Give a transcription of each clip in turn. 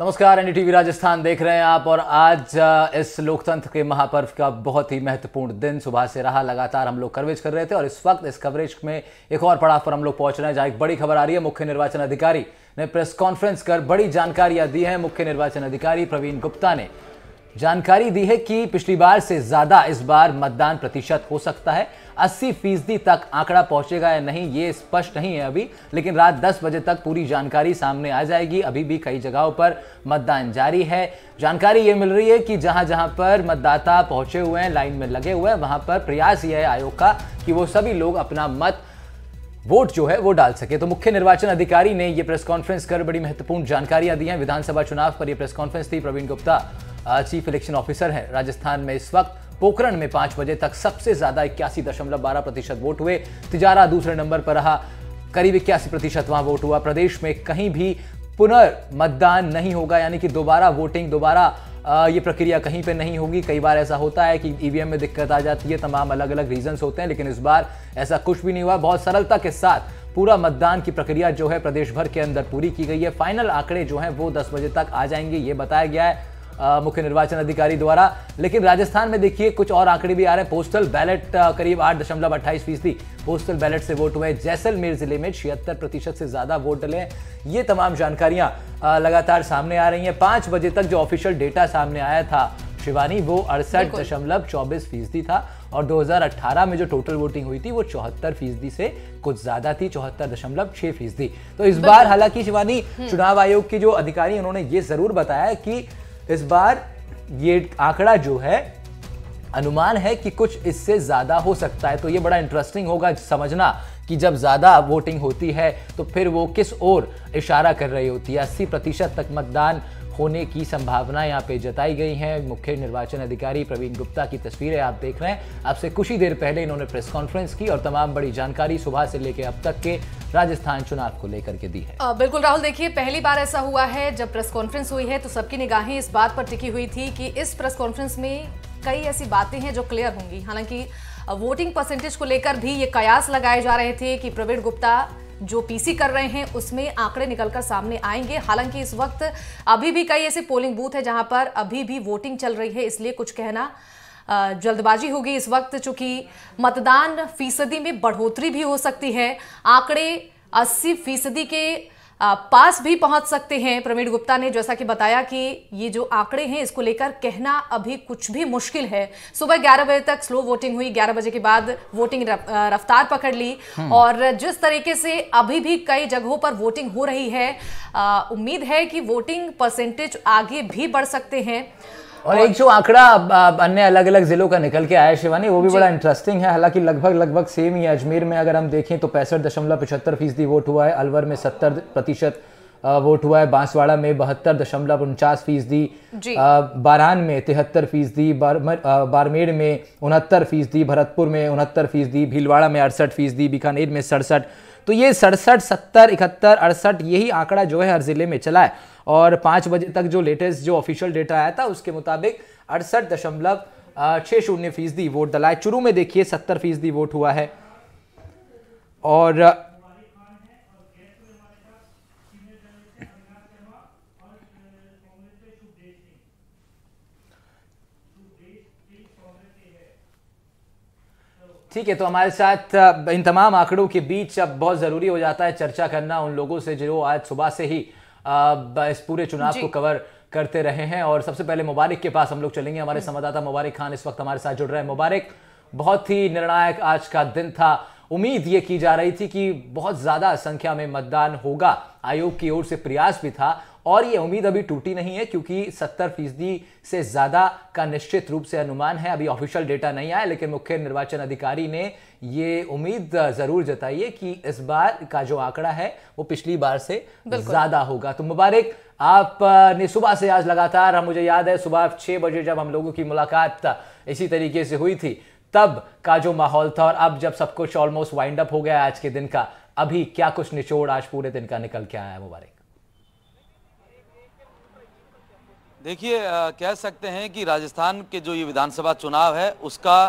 नमस्कार, एनडीटीवी राजस्थान देख रहे हैं आप। और आज इस लोकतंत्र के महापर्व का बहुत ही महत्वपूर्ण दिन सुबह से रहा। लगातार हम लोग कवरेज कर रहे थे और इस वक्त इस कवरेज में एक और पड़ाव पर हम लोग पहुंच रहे हैं, जहां एक बड़ी खबर आ रही है। मुख्य निर्वाचन अधिकारी ने प्रेस कॉन्फ्रेंस कर बड़ी जानकारियां दी हैं। मुख्य निर्वाचन अधिकारी प्रवीण गुप्ता ने जानकारी दी है कि पिछली बार से ज्यादा इस बार मतदान प्रतिशत हो सकता है। 80% तक आंकड़ा पहुंचेगा या नहीं ये स्पष्ट नहीं है अभी, लेकिन रात 10 बजे तक पूरी जानकारी सामने आ जाएगी। अभी भी कई जगहों पर मतदान जारी है। जानकारी ये मिल रही है कि जहां जहां पर मतदाता पहुंचे हुए हैं, लाइन में लगे हुए हैं, वहां पर प्रयास यह है आयोग का कि वो सभी लोग अपना मत वोट जो है वो डाल सके। तो मुख्य निर्वाचन अधिकारी ने ये प्रेस कॉन्फ्रेंस कर बड़ी महत्वपूर्ण जानकारियां दी हैं। विधानसभा चुनाव पर यह प्रेस कॉन्फ्रेंस थी। Praveen Gupta chief election officer है। राजस्थान में इस वक्त पोखरण में 5 बजे तक सबसे ज्यादा 81.12% वोट हुए। तिजारा दूसरे नंबर पर रहा, करीब 81% वहां वोट हुआ। प्रदेश में कहीं भी पुनर्मतदान नहीं होगा, यानी कि दोबारा वोटिंग, दोबारा ये प्रक्रिया कहीं पे नहीं होगी। कई बार ऐसा होता है कि ईवीएम में दिक्कत आ जाती है, तमाम अलग अलग रीजंस होते हैं, लेकिन इस बार ऐसा कुछ भी नहीं हुआ। बहुत सरलता के साथ पूरा मतदान की प्रक्रिया जो है प्रदेश भर के अंदर पूरी की गई है। फाइनल आंकड़े जो हैं वो 10 बजे तक आ जाएंगे, ये बताया गया है मुख्य निर्वाचन अधिकारी द्वारा। लेकिन राजस्थान में देखिए कुछ और आंकड़े भी आ रहे हैं। पोस्टल बैलेट करीब 8.28% पोस्टल बैलेट से वोट हुए। जैसलमेर जिले में 76% से ज्यादा वोट डले। ये तमाम जानकारियां लगातार सामने आ रही हैं। 5 बजे तक जो ऑफिशियल डेटा सामने आया था शिवानी, वो 68.24% था और 2018 में जो टोटल वोटिंग हुई थी वो 74% से कुछ ज्यादा थी, 74.6%। तो इस बार हालांकि शिवानी, चुनाव आयोग के जो अधिकारी उन्होंने ये जरूर बताया कि इस बार ये आंकड़ा जो है अनुमान है कि कुछ इससे ज्यादा हो सकता है। तो ये बड़ा इंटरेस्टिंग होगा समझना कि जब ज्यादा वोटिंग होती है तो फिर वो किस ओर इशारा कर रही होती है। 80% तक मतदान होने की संभावना यहाँ पे जताई गई है। मुख्य निर्वाचन अधिकारी प्रवीण गुप्ता की तस्वीरें आप देख रहे हैं। आपसे कुछ ही देर पहले इन्होंने प्रेस कॉन्फ्रेंस की और तमाम बड़ी जानकारी सुबह से लेकर अब तक के राजस्थान चुनाव को लेकर के दी है। बिल्कुल राहुल, देखिए पहली बार ऐसा हुआ है जब प्रेस कॉन्फ्रेंस हुई है तो सबकी निगाहें इस बात पर टिकी हुई थी कि इस प्रेस कॉन्फ्रेंस में कई ऐसी बातें हैं जो क्लियर होंगी। हालांकि वोटिंग परसेंटेज को लेकर भी ये कयास लगाए जा रहे थे कि प्रवीण गुप्ता जो पीसी कर रहे हैं उसमें आंकड़े निकलकर सामने आएंगे। हालांकि इस वक्त अभी भी कई ऐसे पोलिंग बूथ है जहां पर अभी भी वोटिंग चल रही है, इसलिए कुछ कहना जल्दबाजी होगी इस वक्त, चूंकि मतदान फीसदी में बढ़ोतरी भी हो सकती है। आंकड़े 80% के पास भी पहुंच सकते हैं। प्रवीण गुप्ता ने जैसा कि बताया कि ये जो आंकड़े हैं इसको लेकर कहना अभी कुछ भी मुश्किल है। सुबह 11 बजे तक स्लो वोटिंग हुई, 11 बजे के बाद वोटिंग रफ्तार पकड़ ली और जिस तरीके से अभी भी कई जगहों पर वोटिंग हो रही है, उम्मीद है कि वोटिंग परसेंटेज आगे भी बढ़ सकते हैं। और एक जो आंकड़ा अन्य अलग अलग जिलों का निकल के आया शिवानी, वो भी बड़ा इंटरेस्टिंग है। हालांकि लगभग सेम ही है। अजमेर में अगर हम देखें तो 65.75% वोट हुआ है, अलवर में 70% वोट हुआ है, बांसवाड़ा में 72.49%, बारान में 73%, बाड़मेर में 69%, भरतपुर में 69%, भीलवाड़ा में 68%, बीकानेर में 67%। तो ये 67, 70, 71, 68 यही आंकड़ा जो है हर जिले में चला है। और 5 बजे तक जो लेटेस्ट जो ऑफिशियल डेटा आया था उसके मुताबिक 68.60% वोट डला है। चुरू में देखिए 70% वोट हुआ है। और ठीक है, तो हमारे साथ इन तमाम आंकड़ों के बीच अब बहुत जरूरी हो जाता है चर्चा करना उन लोगों से जो आज सुबह से ही इस पूरे चुनाव को कवर करते रहे हैं। और सबसे पहले मुबारक के पास हम लोग चलेंगे। हमारे संवाददाता मुबारक खान इस वक्त हमारे साथ जुड़ रहे हैं। मुबारक, बहुत ही निर्णायक आज का दिन था। उम्मीद ये की जा रही थी कि बहुत ज्यादा संख्या में मतदान होगा, आयोग की ओर से प्रयास भी था और ये उम्मीद अभी टूटी नहीं है, क्योंकि 70% से ज्यादा का निश्चित रूप से अनुमान है। अभी ऑफिशियल डेटा नहीं आया, लेकिन मुख्य निर्वाचन अधिकारी ने ये उम्मीद जरूर जताई है कि इस बार का जो आंकड़ा है वो पिछली बार से ज्यादा होगा। तो मुबारक, आपने सुबह से आज लगातार, मुझे याद है सुबह 6 बजे जब हम लोगों की मुलाकात इसी तरीके से हुई थी, तब का जो माहौल था और अब जब सब कुछ ऑलमोस्ट वाइंड अप हो गया आज के दिन का, अभी क्या कुछ निचोड़ आज पूरे दिन का निकल के आया है मुबारक? देखिए, कह सकते हैं कि राजस्थान के जो ये विधानसभा चुनाव है उसका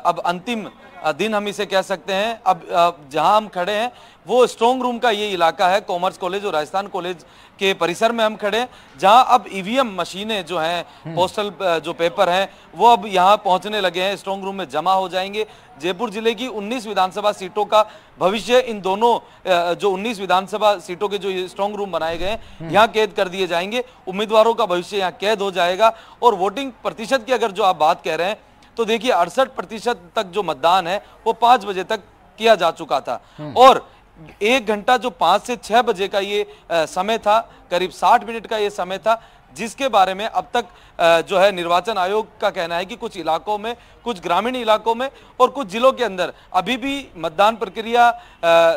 अब अंतिम दिन हम इसे कह सकते हैं। अब जहां हम खड़े हैं वो स्ट्रॉन्ग रूम का ये इलाका है, कॉमर्स कॉलेज और राजस्थान कॉलेज के परिसर में हम खड़े हैं, जहां अब ईवीएम मशीनें जो हैं, पोस्टल जो पेपर हैं, वो अब यहां पहुंचने लगे हैं, स्ट्रॉन्ग रूम में जमा हो जाएंगे। जयपुर जिले की 19 विधानसभा सीटों का भविष्य इन दोनों जो 19 विधानसभा सीटों के जो स्ट्रॉन्ग रूम बनाए गए हैं यहाँ कैद कर दिए जाएंगे। उम्मीदवारों का भविष्य यहाँ कैद हो जाएगा। और वोटिंग प्रतिशत की अगर जो आप बात कह रहे हैं तो देखिए 68% तक जो मतदान है वो 5 बजे तक किया जा चुका था, और 1 घंटा जो 5 से 6 बजे का ये समय था, करीब 60 मिनट का ये समय था, जिसके बारे में अब तक जो है निर्वाचन आयोग का कहना है कि कुछ इलाकों में, कुछ ग्रामीण इलाकों में और कुछ जिलों के अंदर अभी भी मतदान प्रक्रिया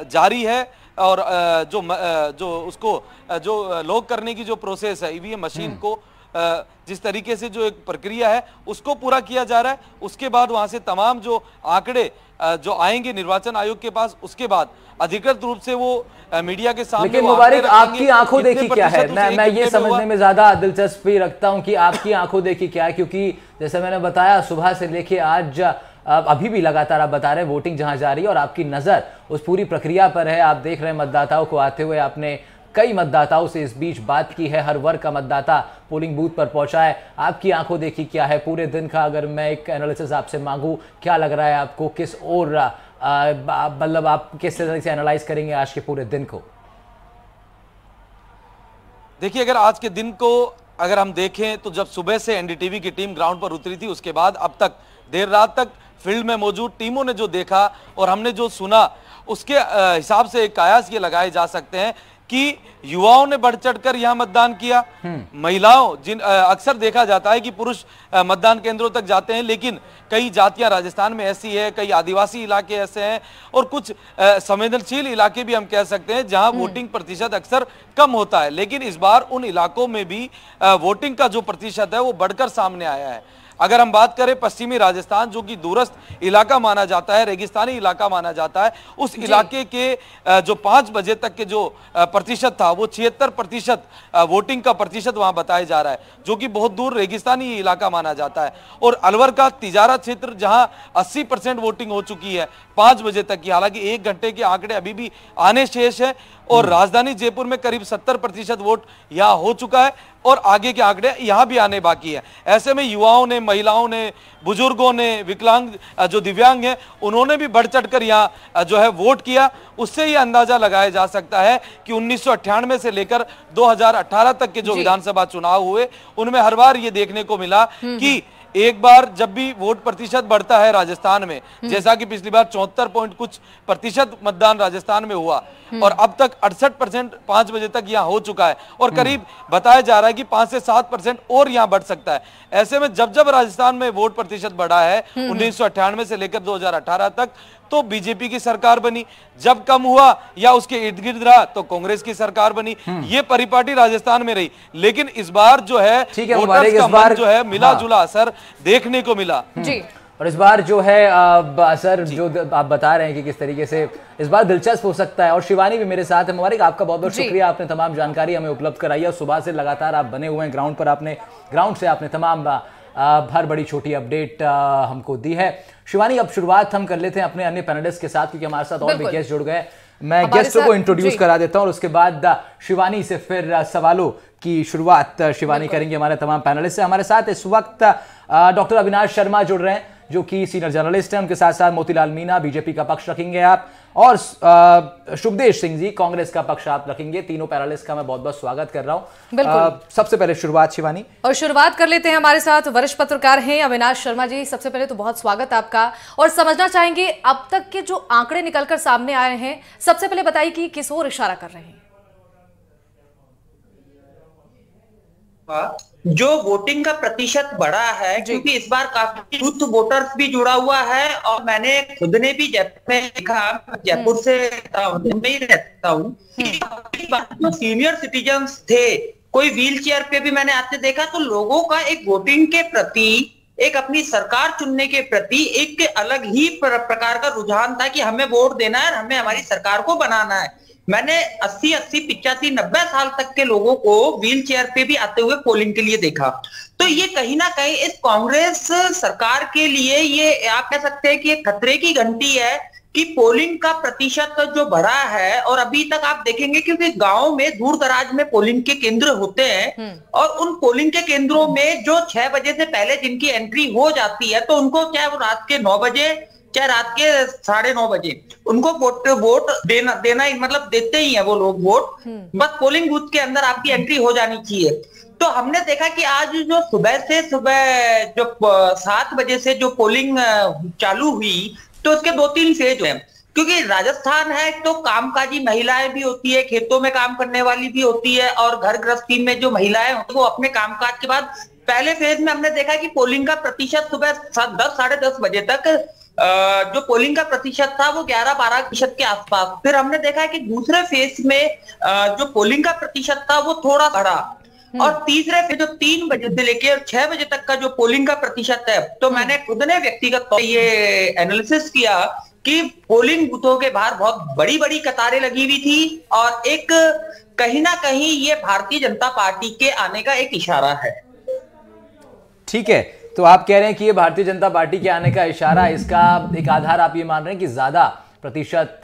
जारी है। और जो उसको जो लॉक करने की जो प्रोसेस है ईवीएम मशीन को, जिस तरीके से जो एक प्रक्रिया है उसको पूरा किया जा रहा है, उसके बाद वहां से तमाम जो आंकड़े जो आएंगे निर्वाचन आयोग के पास, उसके बाद अधिकृत रूप से वो मीडिया के सामने। लेकिन मुबारक, आपकी आंखों देखी क्या है? मैं ये समझने में ज्यादा दिलचस्पी रखता हूं कि आपकी आंखों देखी क्या है, क्योंकि जैसे मैंने बताया सुबह से लेके आज अभी भी लगातार आप बता रहे हैं वोटिंग जहां जा रही है और आपकी नजर उस पूरी प्रक्रिया पर है। आप देख रहे हैं मतदाताओं को आते हुए, आपने कई मतदाताओं से इस बीच बात की है, हर वर्ग का मतदाता पोलिंग बूथ पर पहुंचा है। आपकी आंखों देखी क्या है पूरे दिन का? अगर मैं एक एनालिसिस आपसे मांगू, क्या लग रहा है आपको, किस और मतलब आप किस तरह से एनालाइज करेंगे आज के पूरे दिन को? देखिए, अगर आज के दिन को अगर हम देखें तो जब सुबह से एनडीटीवी की टीम ग्राउंड पर उतरी थी, उसके बाद अब तक देर रात तक फील्ड में मौजूद टीमों ने जो देखा और हमने जो सुना, उसके हिसाब से एक कयास ये लगाए जा सकते हैं कि युवाओं ने बढ़ चढ़कर यहां मतदान किया। महिलाओं, जिन अक्सर देखा जाता है कि पुरुष मतदान केंद्रों तक जाते हैं, लेकिन कई जातियां राजस्थान में ऐसी है, कई आदिवासी इलाके ऐसे हैं और कुछ संवेदनशील इलाके भी हम कह सकते हैं जहां वोटिंग प्रतिशत अक्सर कम होता है, लेकिन इस बार उन इलाकों में भी वोटिंग का जो प्रतिशत है वो बढ़कर सामने आया है। अगर हम बात करें पश्चिमी राजस्थान, जो कि दूरस्थ इलाका माना जाता है, रेगिस्तानी इलाका माना जाता है, उस इलाके के जो 5 बजे तक के जो प्रतिशत था वो 76% वोटिंग का प्रतिशत वहां बताया जा रहा है, जो कि बहुत दूर रेगिस्तानी इलाका माना जाता है। और अलवर का तिजारा क्षेत्र जहां 80% वोटिंग हो चुकी है 5 बजे तक की, हालांकि 1 घंटे के आंकड़े अभी भी आने शेष है, और राजधानी जयपुर में करीब 70% वोट यहां हो चुका है और आगे के आंकड़े यहां भी आने बाकी है। ऐसे में युवाओं ने, महिलाओं ने, बुजुर्गों ने, विकलांग जो दिव्यांग हैं, उन्होंने भी बढ़ चढ़कर यहां जो है वोट किया। उससे यह अंदाजा लगाया जा सकता है कि 1998 से लेकर 2018 तक के जो विधानसभा चुनाव हुए, उनमें हर बार ये देखने को मिला कि एक बार जब भी वोट प्रतिशत बढ़ता है राजस्थान में, जैसा कि पिछली बार 74 पॉइंट कुछ प्रतिशत मतदान राजस्थान में हुआ, और अब तक 68% 5 बजे तक यहाँ हो चुका है, और करीब बताया जा रहा है कि 5 से 7% और यहाँ बढ़ सकता है। ऐसे में जब जब राजस्थान में वोट प्रतिशत बढ़ा है 1998 से लेकर 2018 तक, तो बीजेपी की सरकार बनी, जब कम हुआ या उसके इर्द गिर्द रहा तो कांग्रेस की सरकार बनी। ये परिपाटी राजस्थान में रही, लेकिन इस बार जो है वोटर्स का मन जो है मिला जुला असर देखने को मिला जी। और इस बार जो है असर जो आप बता रहे हैं कि किस तरीके से इस बार दिलचस्प हो सकता है। और शिवानी भी मेरे साथ है। मुबारक, आपका बहुत बहुत शुक्रिया, आपने तमाम जानकारी हमें उपलब्ध कराई है। सुबह से लगातार आप बने हुए हैं ग्राउंड पर, आपने ग्राउंड से आपने तमाम हर बड़ी छोटी अपडेट हमको दी है। शिवानी, अब शुरुआत हम कर लेते हैं अपने अन्य पैनलिस्ट के साथ, क्योंकि हमारे साथ और भी गेस्ट जुड़ गए। मैं गेस्टों को इंट्रोड्यूस करा देता हूं और उसके बाद शिवानी से फिर सवालों की शुरुआत शिवानी करेंगे। हमारे तमाम पैनलिस्ट हमारे साथ इस वक्त डॉक्टर अविनाश शर्मा जुड़ रहे हैं, जो कि सीनियर जर्नलिस्ट हैं। उनके साथ साथ मोतीलाल मीणा बीजेपी का पक्ष रखेंगे आप, और शुभदेश सिंह जी कांग्रेस का पक्ष आप रखेंगे। तीनों पैनलिस्ट का मैं बहुत बहुत स्वागत कर रहा हूं। सबसे पहले शुरुआत शिवानी, और शुरुआत कर लेते हैं। हमारे साथ वरिष्ठ पत्रकार हैं अविनाश शर्मा जी। सबसे पहले तो बहुत स्वागत आपका, और समझना चाहेंगे अब तक के जो आंकड़े निकलकर सामने आए हैं, सबसे पहले बताइए कि किस ओर इशारा कर रहे हैं? जो वोटिंग का प्रतिशत बढ़ा है, क्योंकि इस बार काफी यूथ वोटर्स भी जुड़ा हुआ है, और मैंने खुद ने भी जयपुर में देखा, जयपुर से में ही रहता हूँ, जो सीनियर सिटीजन्स थे, कोई व्हील चेयर पे भी मैंने आते देखा, तो लोगों का एक वोटिंग के प्रति, एक अपनी सरकार चुनने के प्रति एक अलग ही प्रकार का रुझान था कि हमें वोट देना है, हमें हमारी सरकार को बनाना है। मैंने 80, 85, 90 साल तक के लोगों को व्हील चेयर पे भी आते हुए पोलिंग के लिए देखा। तो ये कहीं ना कहीं इस कांग्रेस सरकार के लिए ये आप कह सकते हैं कि एक खतरे की घंटी है कि पोलिंग का प्रतिशत जो बढ़ा है, और अभी तक आप देखेंगे क्योंकि गांव में दूर दराज में पोलिंग के केंद्र होते हैं, और उन पोलिंग के केंद्रों में जो 6 बजे से पहले जिनकी एंट्री हो जाती है, तो उनको चाहे वो रात के 9 बजे चाहे रात के 9:30 बजे उनको वोट देना ही मतलब देते ही है वो लोग वोट। बस पोलिंग बूथ के अंदर आपकी एंट्री हो जानी चाहिए। तो हमने देखा कि आज जो सुबह जो 7 बजे से जो पोलिंग चालू हुई, तो उसके 2-3 फेज हैं, क्योंकि राजस्थान है तो कामकाजी महिलाएं भी होती है, खेतों में काम करने वाली भी होती है, और घर गृहस्थी में जो महिलाएं होती है वो अपने कामकाज के बाद पहले फेज में हमने देखा कि पोलिंग का प्रतिशत सुबह 10, 10:30 बजे तक जो पोलिंग का प्रतिशत था वो 11-12% के आसपास। फिर हमने देखा कि दूसरे फेज में जो पोलिंग का प्रतिशत था वो थोड़ा बढ़ा, और तीसरे फेज जो 3 बजे से लेकर 6 बजे तक का जो पोलिंग का प्रतिशत है, तो मैंने खुद ने व्यक्तिगत तौर पर ये एनालिसिस किया कि पोलिंग बूथों के बाहर बहुत बड़ी बड़ी कतारें लगी हुई थी, और एक कहीं ना कहीं ये भारतीय जनता पार्टी के आने का एक इशारा है। ठीक है, तो आप कह रहे हैं कि ये भारतीय जनता पार्टी के आने का इशारा, इसका एक आधार आप ये मान रहे हैं कि ज्यादा प्रतिशत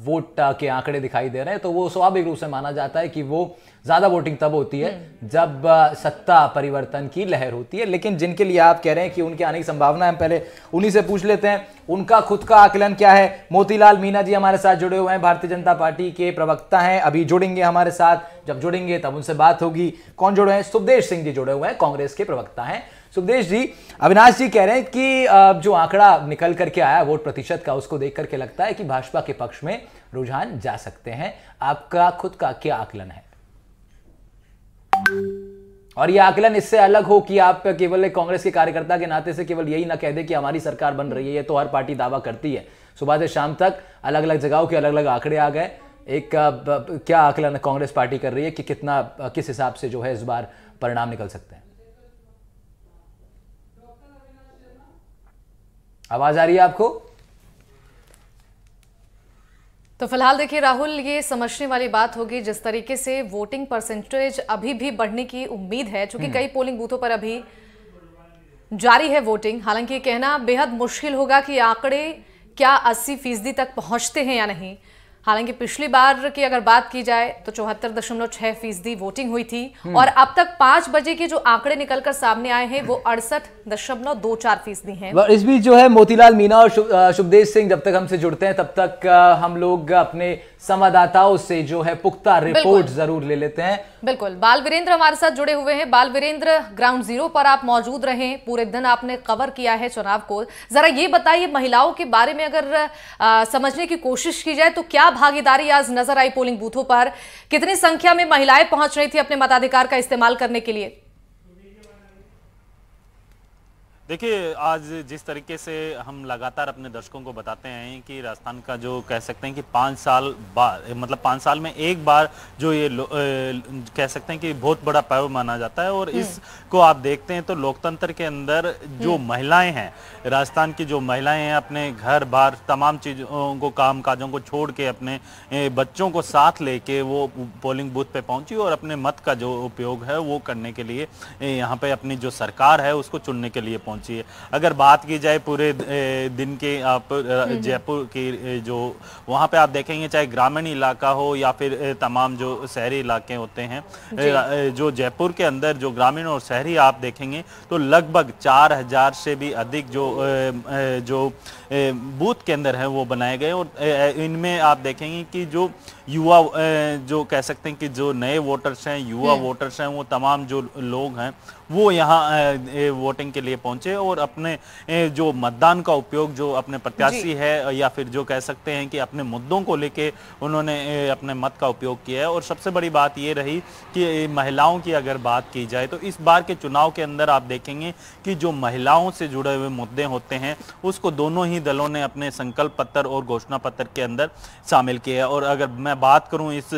वोट के आंकड़े दिखाई दे रहे हैं, तो वो स्वाभाविक रूप से माना जाता है कि वो ज्यादा वोटिंग तब होती है जब सत्ता परिवर्तन की लहर होती है। लेकिन जिनके लिए आप कह रहे हैं कि उनके आने की संभावना है, हम पहले उन्हीं से पूछ लेते हैं उनका खुद का आकलन क्या है। मोतीलाल मीणा जी हमारे साथ जुड़े हुए हैं, भारतीय जनता पार्टी के प्रवक्ता हैं, अभी जुड़ेंगे हमारे साथ, जब जुड़ेंगे तब उनसे बात होगी। कौन जुड़े हैं? सुखदेश सिंह जी जुड़े हुए हैं, कांग्रेस के प्रवक्ता हैं। सुखदेश जी, अविनाश जी कह रहे हैं कि जो आंकड़ा निकल करके आया वोट प्रतिशत का, उसको देख करके लगता है कि भाजपा के पक्ष में रुझान जा सकते हैं। आपका खुद का क्या आकलन है? और यह आकलन इससे अलग हो कि आप केवल एक कांग्रेस के कार्यकर्ता के नाते से केवल यही ना कह दे कि हमारी सरकार बन रही है, ये तो हर पार्टी दावा करती है। सुबह से शाम तक अलग अलग जगहों के अलग अलग आंकड़े आ गए। एक क्या आकलन कांग्रेस पार्टी कर रही है कि कितना, किस हिसाब से जो है इस बार परिणाम निकल सकते हैं? आवाज आ रही है आपको? तो फिलहाल देखिए राहुल, ये समझने वाली बात होगी जिस तरीके से वोटिंग परसेंटेज अभी भी बढ़ने की उम्मीद है, क्योंकि कई पोलिंग बूथों पर अभी जारी है वोटिंग। हालांकि ये कहना बेहद मुश्किल होगा कि आंकड़े क्या 80% तक पहुंचते हैं या नहीं। हालांकि पिछली बार की अगर बात की जाए तो 74.6% वोटिंग हुई थी, और अब तक 5 बजे के जो आंकड़े निकलकर सामने आए हैं वो 68.24% हैं। इस बीच जो है मोतीलाल मीणा और सुखदेश सिंह जब तक हमसे जुड़ते हैं तब तक हम लोग अपने संवाददाताओं से जो है पुख्ता रिपोर्ट जरूर ले लेते हैं। बिल्कुल, बाल वीरेंद्र हमारे साथ जुड़े हुए हैं। बाल वीरेंद्र, ग्राउंड जीरो पर आप मौजूद रहे, पूरे दिन आपने कवर किया है चुनाव को। जरा ये बताइए, महिलाओं के बारे में अगर समझने की कोशिश की जाए तो क्या भागीदारी आज नजर आई पोलिंग बूथों पर? कितनी संख्या में महिलाएं पहुंच रही थी अपने मताधिकार का इस्तेमाल करने के लिए? देखिए, आज जिस तरीके से हम लगातार अपने दर्शकों को बताते हैं कि राजस्थान का जो कह सकते हैं कि 5 साल बाद, मतलब 5 साल में एक बार जो ये कह सकते हैं कि बहुत बड़ा पर्व माना जाता है, और इसको आप देखते हैं तो लोकतंत्र के अंदर जो महिलाएं हैं, राजस्थान की जो महिलाएं हैं, अपने घर बार तमाम चीज़ों को, काम काजों को छोड़ के अपने बच्चों को साथ लेके वो पोलिंग बूथ पे पहुंची और अपने मत का जो उपयोग है वो करने के लिए यहाँ पे अपनी जो सरकार है उसको चुनने के लिए पहुंची है। अगर बात की जाए पूरे दिन के, आप जयपुर की जो वहाँ पे आप देखेंगे, चाहे ग्रामीण इलाका हो या फिर तमाम जो शहरी इलाके होते हैं, जो जयपुर के अंदर जो ग्रामीण और शहरी आप देखेंगे तो लगभग 4000 से भी अधिक जो बूथ के अंदर है वो बनाए गए, और इनमें आप देखेंगे कि जो युवा, जो कह सकते हैं कि जो नए वोटर्स हैं, युवा वोटर्स हैं, वो तमाम जो लोग हैं वो यहाँ वोटिंग के लिए पहुंचे और अपने जो मतदान का उपयोग, जो अपने प्रत्याशी है या फिर जो कह सकते हैं कि अपने मुद्दों को लेके उन्होंने अपने मत का उपयोग किया है। और सबसे बड़ी बात ये रही कि महिलाओं की अगर बात की जाए तो इस बार के चुनाव के अंदर आप देखेंगे कि जो महिलाओं से जुड़े हुए मुद्दे होते हैं उसको दोनों ही दलों ने अपने संकल्प पत्र और घोषणा पत्र के अंदर शामिल किया है। और अगर मैं बात करूं इस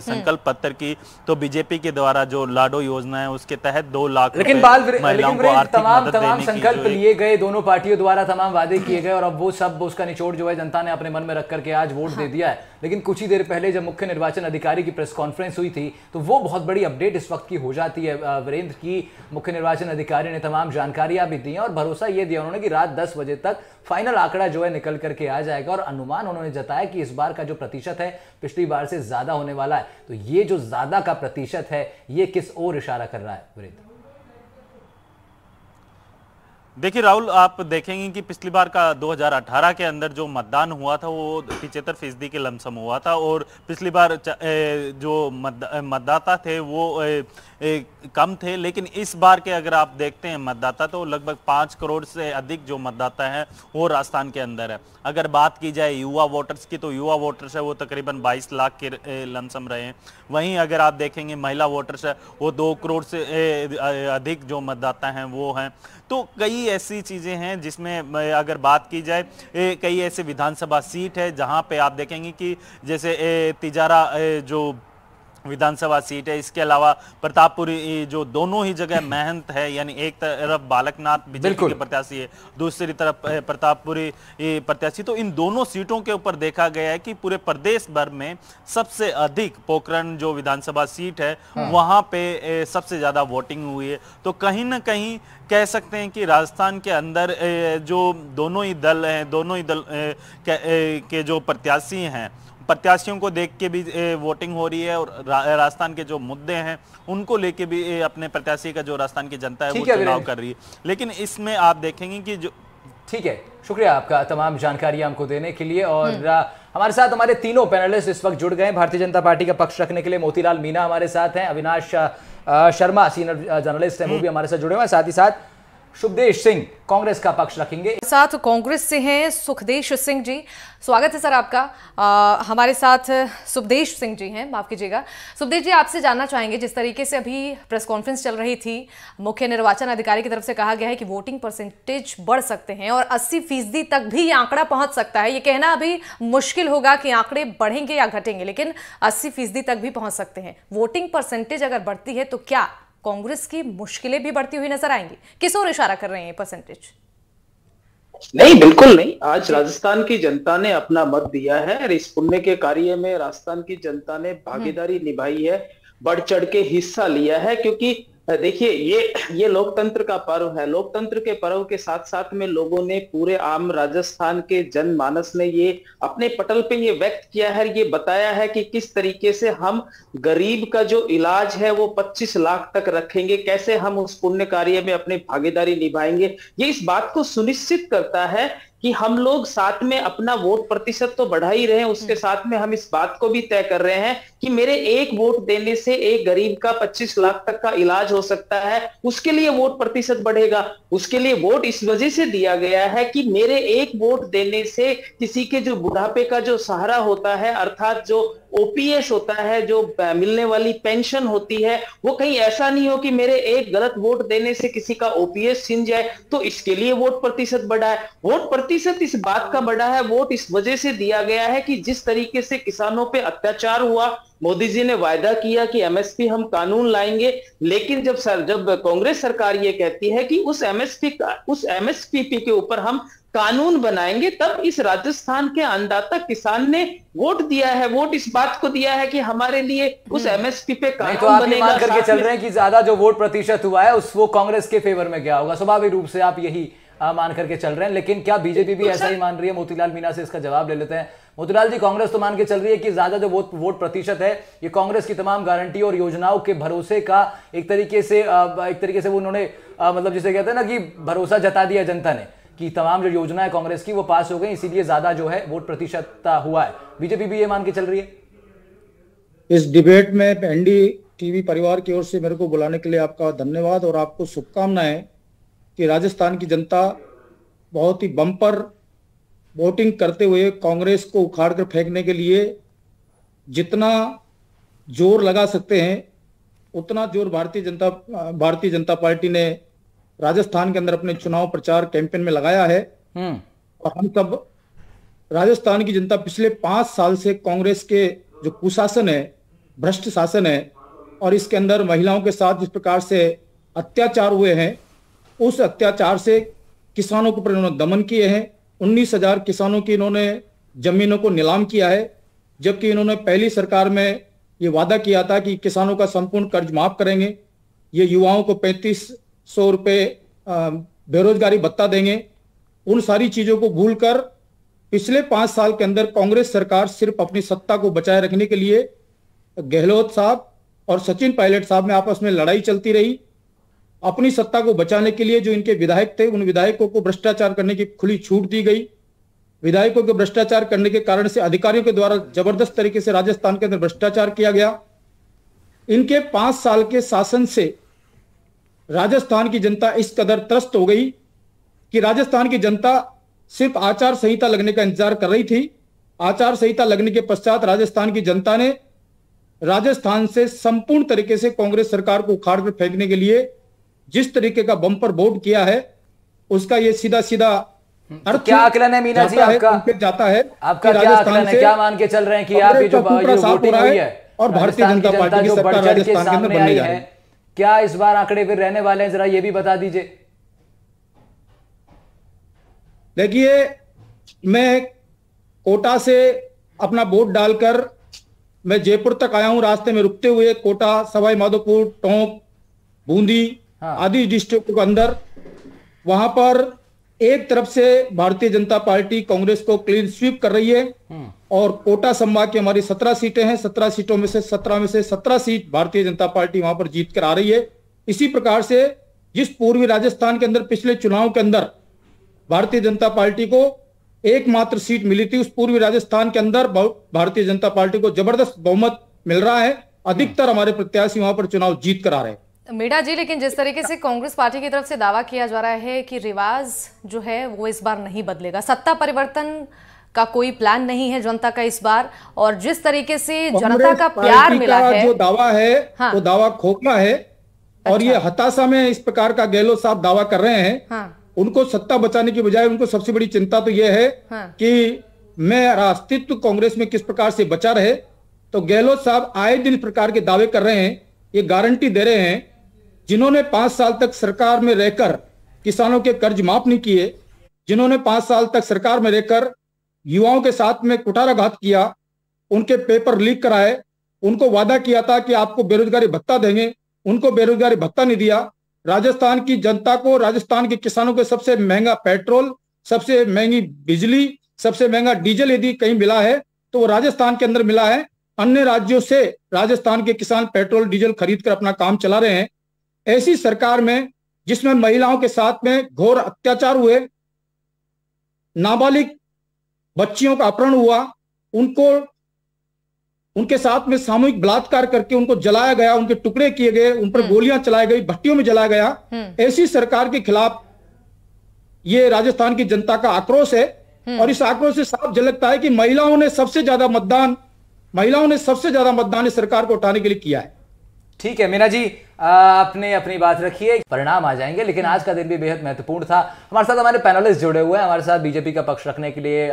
संकल्प पत्र की, तो बीजेपी के द्वारा जो लाडो योजना है उसके तहत 2 लाख लेकिन महिलाओं को आर्थिक मदद देने संकल्प लिए गए दोनों पार्टियों द्वारा, तमाम वादे किए गए, और अब वो सब उसका निचोड़ जो है जनता ने अपने मन में रख करके आज वोट दे दिया है। लेकिन कुछ ही देर पहले जब मुख्य निर्वाचन अधिकारी की प्रेस कॉन्फ्रेंस हुई थी तो वो बहुत बड़ी अपडेट इस वक्त की हो जाती है वीरेंद्र की। मुख्य निर्वाचन अधिकारी ने तमाम जानकारियां भी दी हैं और भरोसा ये दिया उन्होंने कि रात 10 बजे तक फाइनल आंकड़ा जो है निकल करके आ जाएगा, और अनुमान उन्होंने जताया कि इस बार का जो प्रतिशत है पिछली बार से ज्यादा होने वाला है। तो ये जो ज्यादा का प्रतिशत है ये किस ओर इशारा कर रहा है वीरेंद्र? देखिए राहुल, आप देखेंगे कि पिछली बार का 2018 के अंदर जो मतदान हुआ था वो 75% के लमसम हुआ था, और पिछली बार जो मतदाता थे वो कम थे। लेकिन इस बार के अगर आप देखते हैं मतदाता तो लगभग 5 करोड़ से अधिक जो मतदाता है वो राजस्थान के अंदर है। अगर बात की जाए युवा वोटर्स की तो युवा वोटर्स है वो तकरीबन 22 लाख के लमसम रहे हैं। वहीं अगर आप देखेंगे महिला वोटर्स है वो 2 करोड़ से अधिक जो मतदाता हैं वो हैं। तो कई ऐसी चीजें हैं जिसमें अगर बात की जाए कई ऐसे विधानसभा सीट है जहां पे आप देखेंगे कि जैसे तिजारा जो विधानसभा सीट है, इसके अलावा प्रतापपुरी जो दोनों ही जगह महंत है, यानी एक तरफ बालकनाथ बीजेपी के प्रत्याशी है, दूसरी तरफ प्रतापपुरी प्रत्याशी। तो इन दोनों सीटों के ऊपर देखा गया है कि पूरे प्रदेश भर में सबसे अधिक पोखरण जो विधानसभा सीट है वहां पे सबसे ज्यादा वोटिंग हुई है। तो कहीं ना कहीं कह सकते हैं कि राजस्थान के अंदर जो दोनों ही दल हैं, दोनों ही दल के जो प्रत्याशी हैं, प्रत्याशियों को देख के भी वोटिंग हो रही है, और राजस्थान के जो मुद्दे हैं उनको लेके भी अपने प्रत्याशी का जो राजस्थान की जनता है वो चुनाव कर रही है। लेकिन इसमें आप देखेंगे कि जो ठीक है, शुक्रिया आपका तमाम जानकारी हमको देने के लिए। और हमारे साथ हमारे तीनों पैनलिस्ट इस वक्त जुड़ गए भारतीय जनता पार्टी का पक्ष रखने के लिए। मोतीलाल मीणा हमारे साथ हैं, अविनाश शर्मा सीनियर जर्नलिस्ट हैं वो भी हमारे साथ जुड़े हुए हैं, साथ ही साथ सुखदेश सिंह कांग्रेस का पक्ष रखेंगे। साथ कांग्रेस से हैं सुखदेश सिंह जी, स्वागत है सर आपका। हमारे साथ सुखदेश सिंह जी हैं, माफ कीजिएगा। सुखदेश जी, आपसे जानना चाहेंगे, जिस तरीके से अभी प्रेस कॉन्फ्रेंस चल रही थी, मुख्य निर्वाचन अधिकारी की तरफ से कहा गया है कि वोटिंग परसेंटेज बढ़ सकते हैं और 80% तक भी ये आंकड़ा पहुंच सकता है। ये कहना अभी मुश्किल होगा कि आंकड़े बढ़ेंगे या घटेंगे, लेकिन 80% तक भी पहुंच सकते हैं। वोटिंग परसेंटेज अगर बढ़ती है तो क्या कांग्रेस की मुश्किलें भी बढ़ती हुई नजर आएंगी? किस ओर इशारा कर रहे हैं ये परसेंटेज? नहीं, बिल्कुल नहीं। आज राजस्थान की जनता ने अपना मत दिया है और इस पुण्य के कार्य में राजस्थान की जनता ने भागीदारी निभाई है, बढ़ चढ़ के हिस्सा लिया है। क्योंकि देखिए ये लोकतंत्र का पर्व है। लोकतंत्र के पर्व के साथ साथ में लोगों ने, पूरे आम राजस्थान के जनमानस ने ये अपने पटल पे ये व्यक्त किया है, ये बताया है कि किस तरीके से हम गरीब का जो इलाज है वो 25 लाख तक रखेंगे, कैसे हम उस पुण्य कार्य में अपनी भागीदारी निभाएंगे। ये इस बात को सुनिश्चित करता है कि हम लोग साथ में अपना वोट प्रतिशत तो बढ़ा ही रहे हैं, उसके साथ में हम इस बात को भी तय कर रहे हैं कि मेरे एक वोट देने से एक गरीब का 25 लाख तक का इलाज हो सकता है, उसके लिए वोट प्रतिशत बढ़ेगा। उसके लिए वोट इस वजह से दिया गया है कि मेरे एक वोट देने से किसी के जो बुढ़ापे का जो सहारा होता है, अर्थात जो ओपीएस होता है, जो मिलने वाली पेंशन होती है, वो कहीं ऐसा नहीं हो कि मेरे एक गलत वोट देने से किसी का ओपीएस छिन जाए। तो इसके लिए वोट प्रतिशत बढ़ा है। वोट प्रतिशत इस बात का बढ़ा है, वोट इस वजह से दिया गया है कि जिस तरीके से किसानों पे अत्याचार हुआ, मोदी जी ने वायदा किया कि एमएसपी हम कानून लाएंगे, लेकिन जब कांग्रेस सरकार ये कहती है कि उस एमएसपी के ऊपर हम कानून बनाएंगे, तब इस राजस्थान के अन्नदाता किसान ने वोट दिया है। वोट इस बात को दिया है कि हमारे लिए उस एमएसपी पे कानून तो आप बनेगा। मान करके चल रहे हैं कि ज्यादा जो वोट प्रतिशत हुआ है वो कांग्रेस के फेवर में गया होगा, स्वाभाविक रूप से आप यही मान करके चल रहे हैं। लेकिन क्या बीजेपी भी ऐसा ही मान रही है? मोतीलाल मीणा से इसका जवाब ले लेते हैं। मोतीलाल जी, कांग्रेस तो मान के चल रही है कि ज्यादा जो वोट प्रतिशत है ये कांग्रेस की तमाम गारंटी और योजनाओं के भरोसे का एक तरीके से वो उन्होंने मतलब जिसे कहते हैं ना कि भरोसा जता दिया जनता ने कि तमाम जो योजना है कांग्रेस की वो पास हो गई, इसीलिए ज्यादा जो है वोट प्रतिशत हुआ है। बीजेपी भी ये मान के चल रही है? इस डिबेट में एनडीटीवी परिवार की ओर से मेरे को बुलाने के लिए आपका धन्यवाद और आपको शुभकामनाएं कि राजस्थान की जनता बहुत ही बम्पर वोटिंग करते हुए कांग्रेस को उखाड़ कर फेंकने के लिए जितना जोर लगा सकते हैं उतना जोर भारतीय जनता पार्टी ने राजस्थान के अंदर अपने चुनाव प्रचार कैंपेन में लगाया है। और हम सब राजस्थान की जनता पिछले 5 साल से कांग्रेस के जो कुशासन है, भ्रष्ट शासन है, और इसके अंदर महिलाओं के साथ जिस प्रकार से अत्याचार हुए हैं, उस अत्याचार से किसानों के ऊपर इन्होंने दमन किए हैं। 19,000 किसानों की इन्होंने जमीनों को नीलाम किया है, जबकि इन्होंने पहली सरकार में ये वादा किया था कि किसानों का संपूर्ण कर्ज माफ करेंगे, ये युवाओं को 3500 रुपये बेरोजगारी भत्ता देंगे। उन सारी चीजों को भूलकर पिछले 5 साल के अंदर कांग्रेस सरकार सिर्फ अपनी सत्ता को बचाए रखने के लिए गहलोत साहब और सचिन पायलट साहब में आपस में लड़ाई चलती रही। अपनी सत्ता को बचाने के लिए जो इनके विधायक थे, उन विधायकों को भ्रष्टाचार करने की खुली छूट दी गई। विधायकों के भ्रष्टाचार करने के कारण से अधिकारियों के द्वारा जबरदस्त तरीके से राजस्थान के अंदर भ्रष्टाचार किया गया। इनके 5 साल के शासन से राजस्थान की जनता इस कदर त्रस्त हो गई कि राजस्थान की जनता सिर्फ आचार संहिता लगने का इंतजार कर रही थी। आचार संहिता लगने के पश्चात राजस्थान की जनता ने राजस्थान से संपूर्ण तरीके से कांग्रेस सरकार को उखाड़ कर फेंकने के लिए जिस तरीके का बम्पर वोट किया है, उसका ये सीधा सीधा अर्थ क्या आकलन है मीना जी आपका? जाता है आपका क्या आकलन है, क्या मान के चल रहे हैं कि आप ये जो वोटिंग हुई है और भारतीय जनता पार्टी की सरकार राजस्थान के अंदर बनने जा रही है, क्या इस बार आंकड़े फिर रहने वाले हैं? जरा ये भी बता दीजिए। देखिए, मैं कोटा से अपना वोट डालकर मैं जयपुर तक आया हूं। रास्ते में रुकते हुए कोटा, सवाई माधोपुर, टोंक, बूंदी आदि डिस्ट्रिक्ट के अंदर वहां पर एक तरफ से भारतीय जनता पार्टी कांग्रेस को क्लीन स्वीप कर रही है और कोटा संभाग की हमारी 17 सीटें हैं। 17 सीटों में से 17 सीट भारतीय जनता पार्टी वहां पर जीत कर आ रही है। इसी प्रकार से जिस पूर्वी राजस्थान के अंदर पिछले चुनाव के अंदर भारतीय जनता पार्टी को एकमात्र सीट मिली थी, उस पूर्वी राजस्थान के अंदर भारतीय जनता पार्टी को जबरदस्त बहुमत मिल रहा है। अधिकतर हमारे प्रत्याशी वहां पर चुनाव जीत कर आ रहे हैं। मीणा जी, लेकिन जिस तरीके से कांग्रेस पार्टी की तरफ से दावा किया जा रहा है कि रिवाज जो है वो इस बार नहीं बदलेगा, सत्ता परिवर्तन का कोई प्लान नहीं है जनता का इस बार, और जिस तरीके से जनता का प्यार मिला है, जो दावा है वो दावा खोखला है। और ये हताशा में इस प्रकार का गहलोत साहब दावा कर रहे हैं। उनको सत्ता बचाने की बजाय उनको सबसे बड़ी चिंता तो यह है कि मेरा अस्तित्व कांग्रेस में किस प्रकार से बचा रहे। तो गहलोत साहब आए दिन इस प्रकार के दावे कर रहे हैं, ये गारंटी दे रहे हैं। जिन्होंने 5 साल तक सरकार में रहकर किसानों के कर्ज माफ नहीं किए, जिन्होंने 5 साल तक सरकार में रहकर युवाओं के साथ में कुठाराघात किया, उनके पेपर लीक कराए, उनको वादा किया था कि आपको बेरोजगारी भत्ता देंगे, उनको बेरोजगारी भत्ता नहीं दिया। राजस्थान की जनता को, राजस्थान के किसानों को सबसे महंगा पेट्रोल, सबसे महंगी बिजली, सबसे महंगा डीजल यदि कहीं मिला है तो वो राजस्थान के अंदर मिला है। अन्य राज्यों से राजस्थान के किसान पेट्रोल डीजल खरीद कर अपना काम चला रहे हैं। ऐसी सरकार में जिसमें महिलाओं के साथ में घोर अत्याचार हुए, नाबालिग बच्चियों का अपहरण हुआ, उनके साथ में सामूहिक बलात्कार करके उनको जलाया गया, उनके टुकड़े किए गए, उन पर गोलियां चलाई गई, भट्टियों में जलाया गया। ऐसी सरकार के खिलाफ ये राजस्थान की जनता का आक्रोश है। और इस आक्रोश से साफ झलकता है कि महिलाओं ने सबसे ज्यादा मतदान इस सरकार को उठाने के लिए किया है। ठीक है मीना जी, आपने अपनी बात रखी है, परिणाम आ जाएंगे, लेकिन आज का दिन भी बेहद महत्वपूर्ण था। हमारे साथ हमारे पैनलिस्ट जुड़े हुए हैं। हमारे साथ बीजेपी का पक्ष रखने के लिए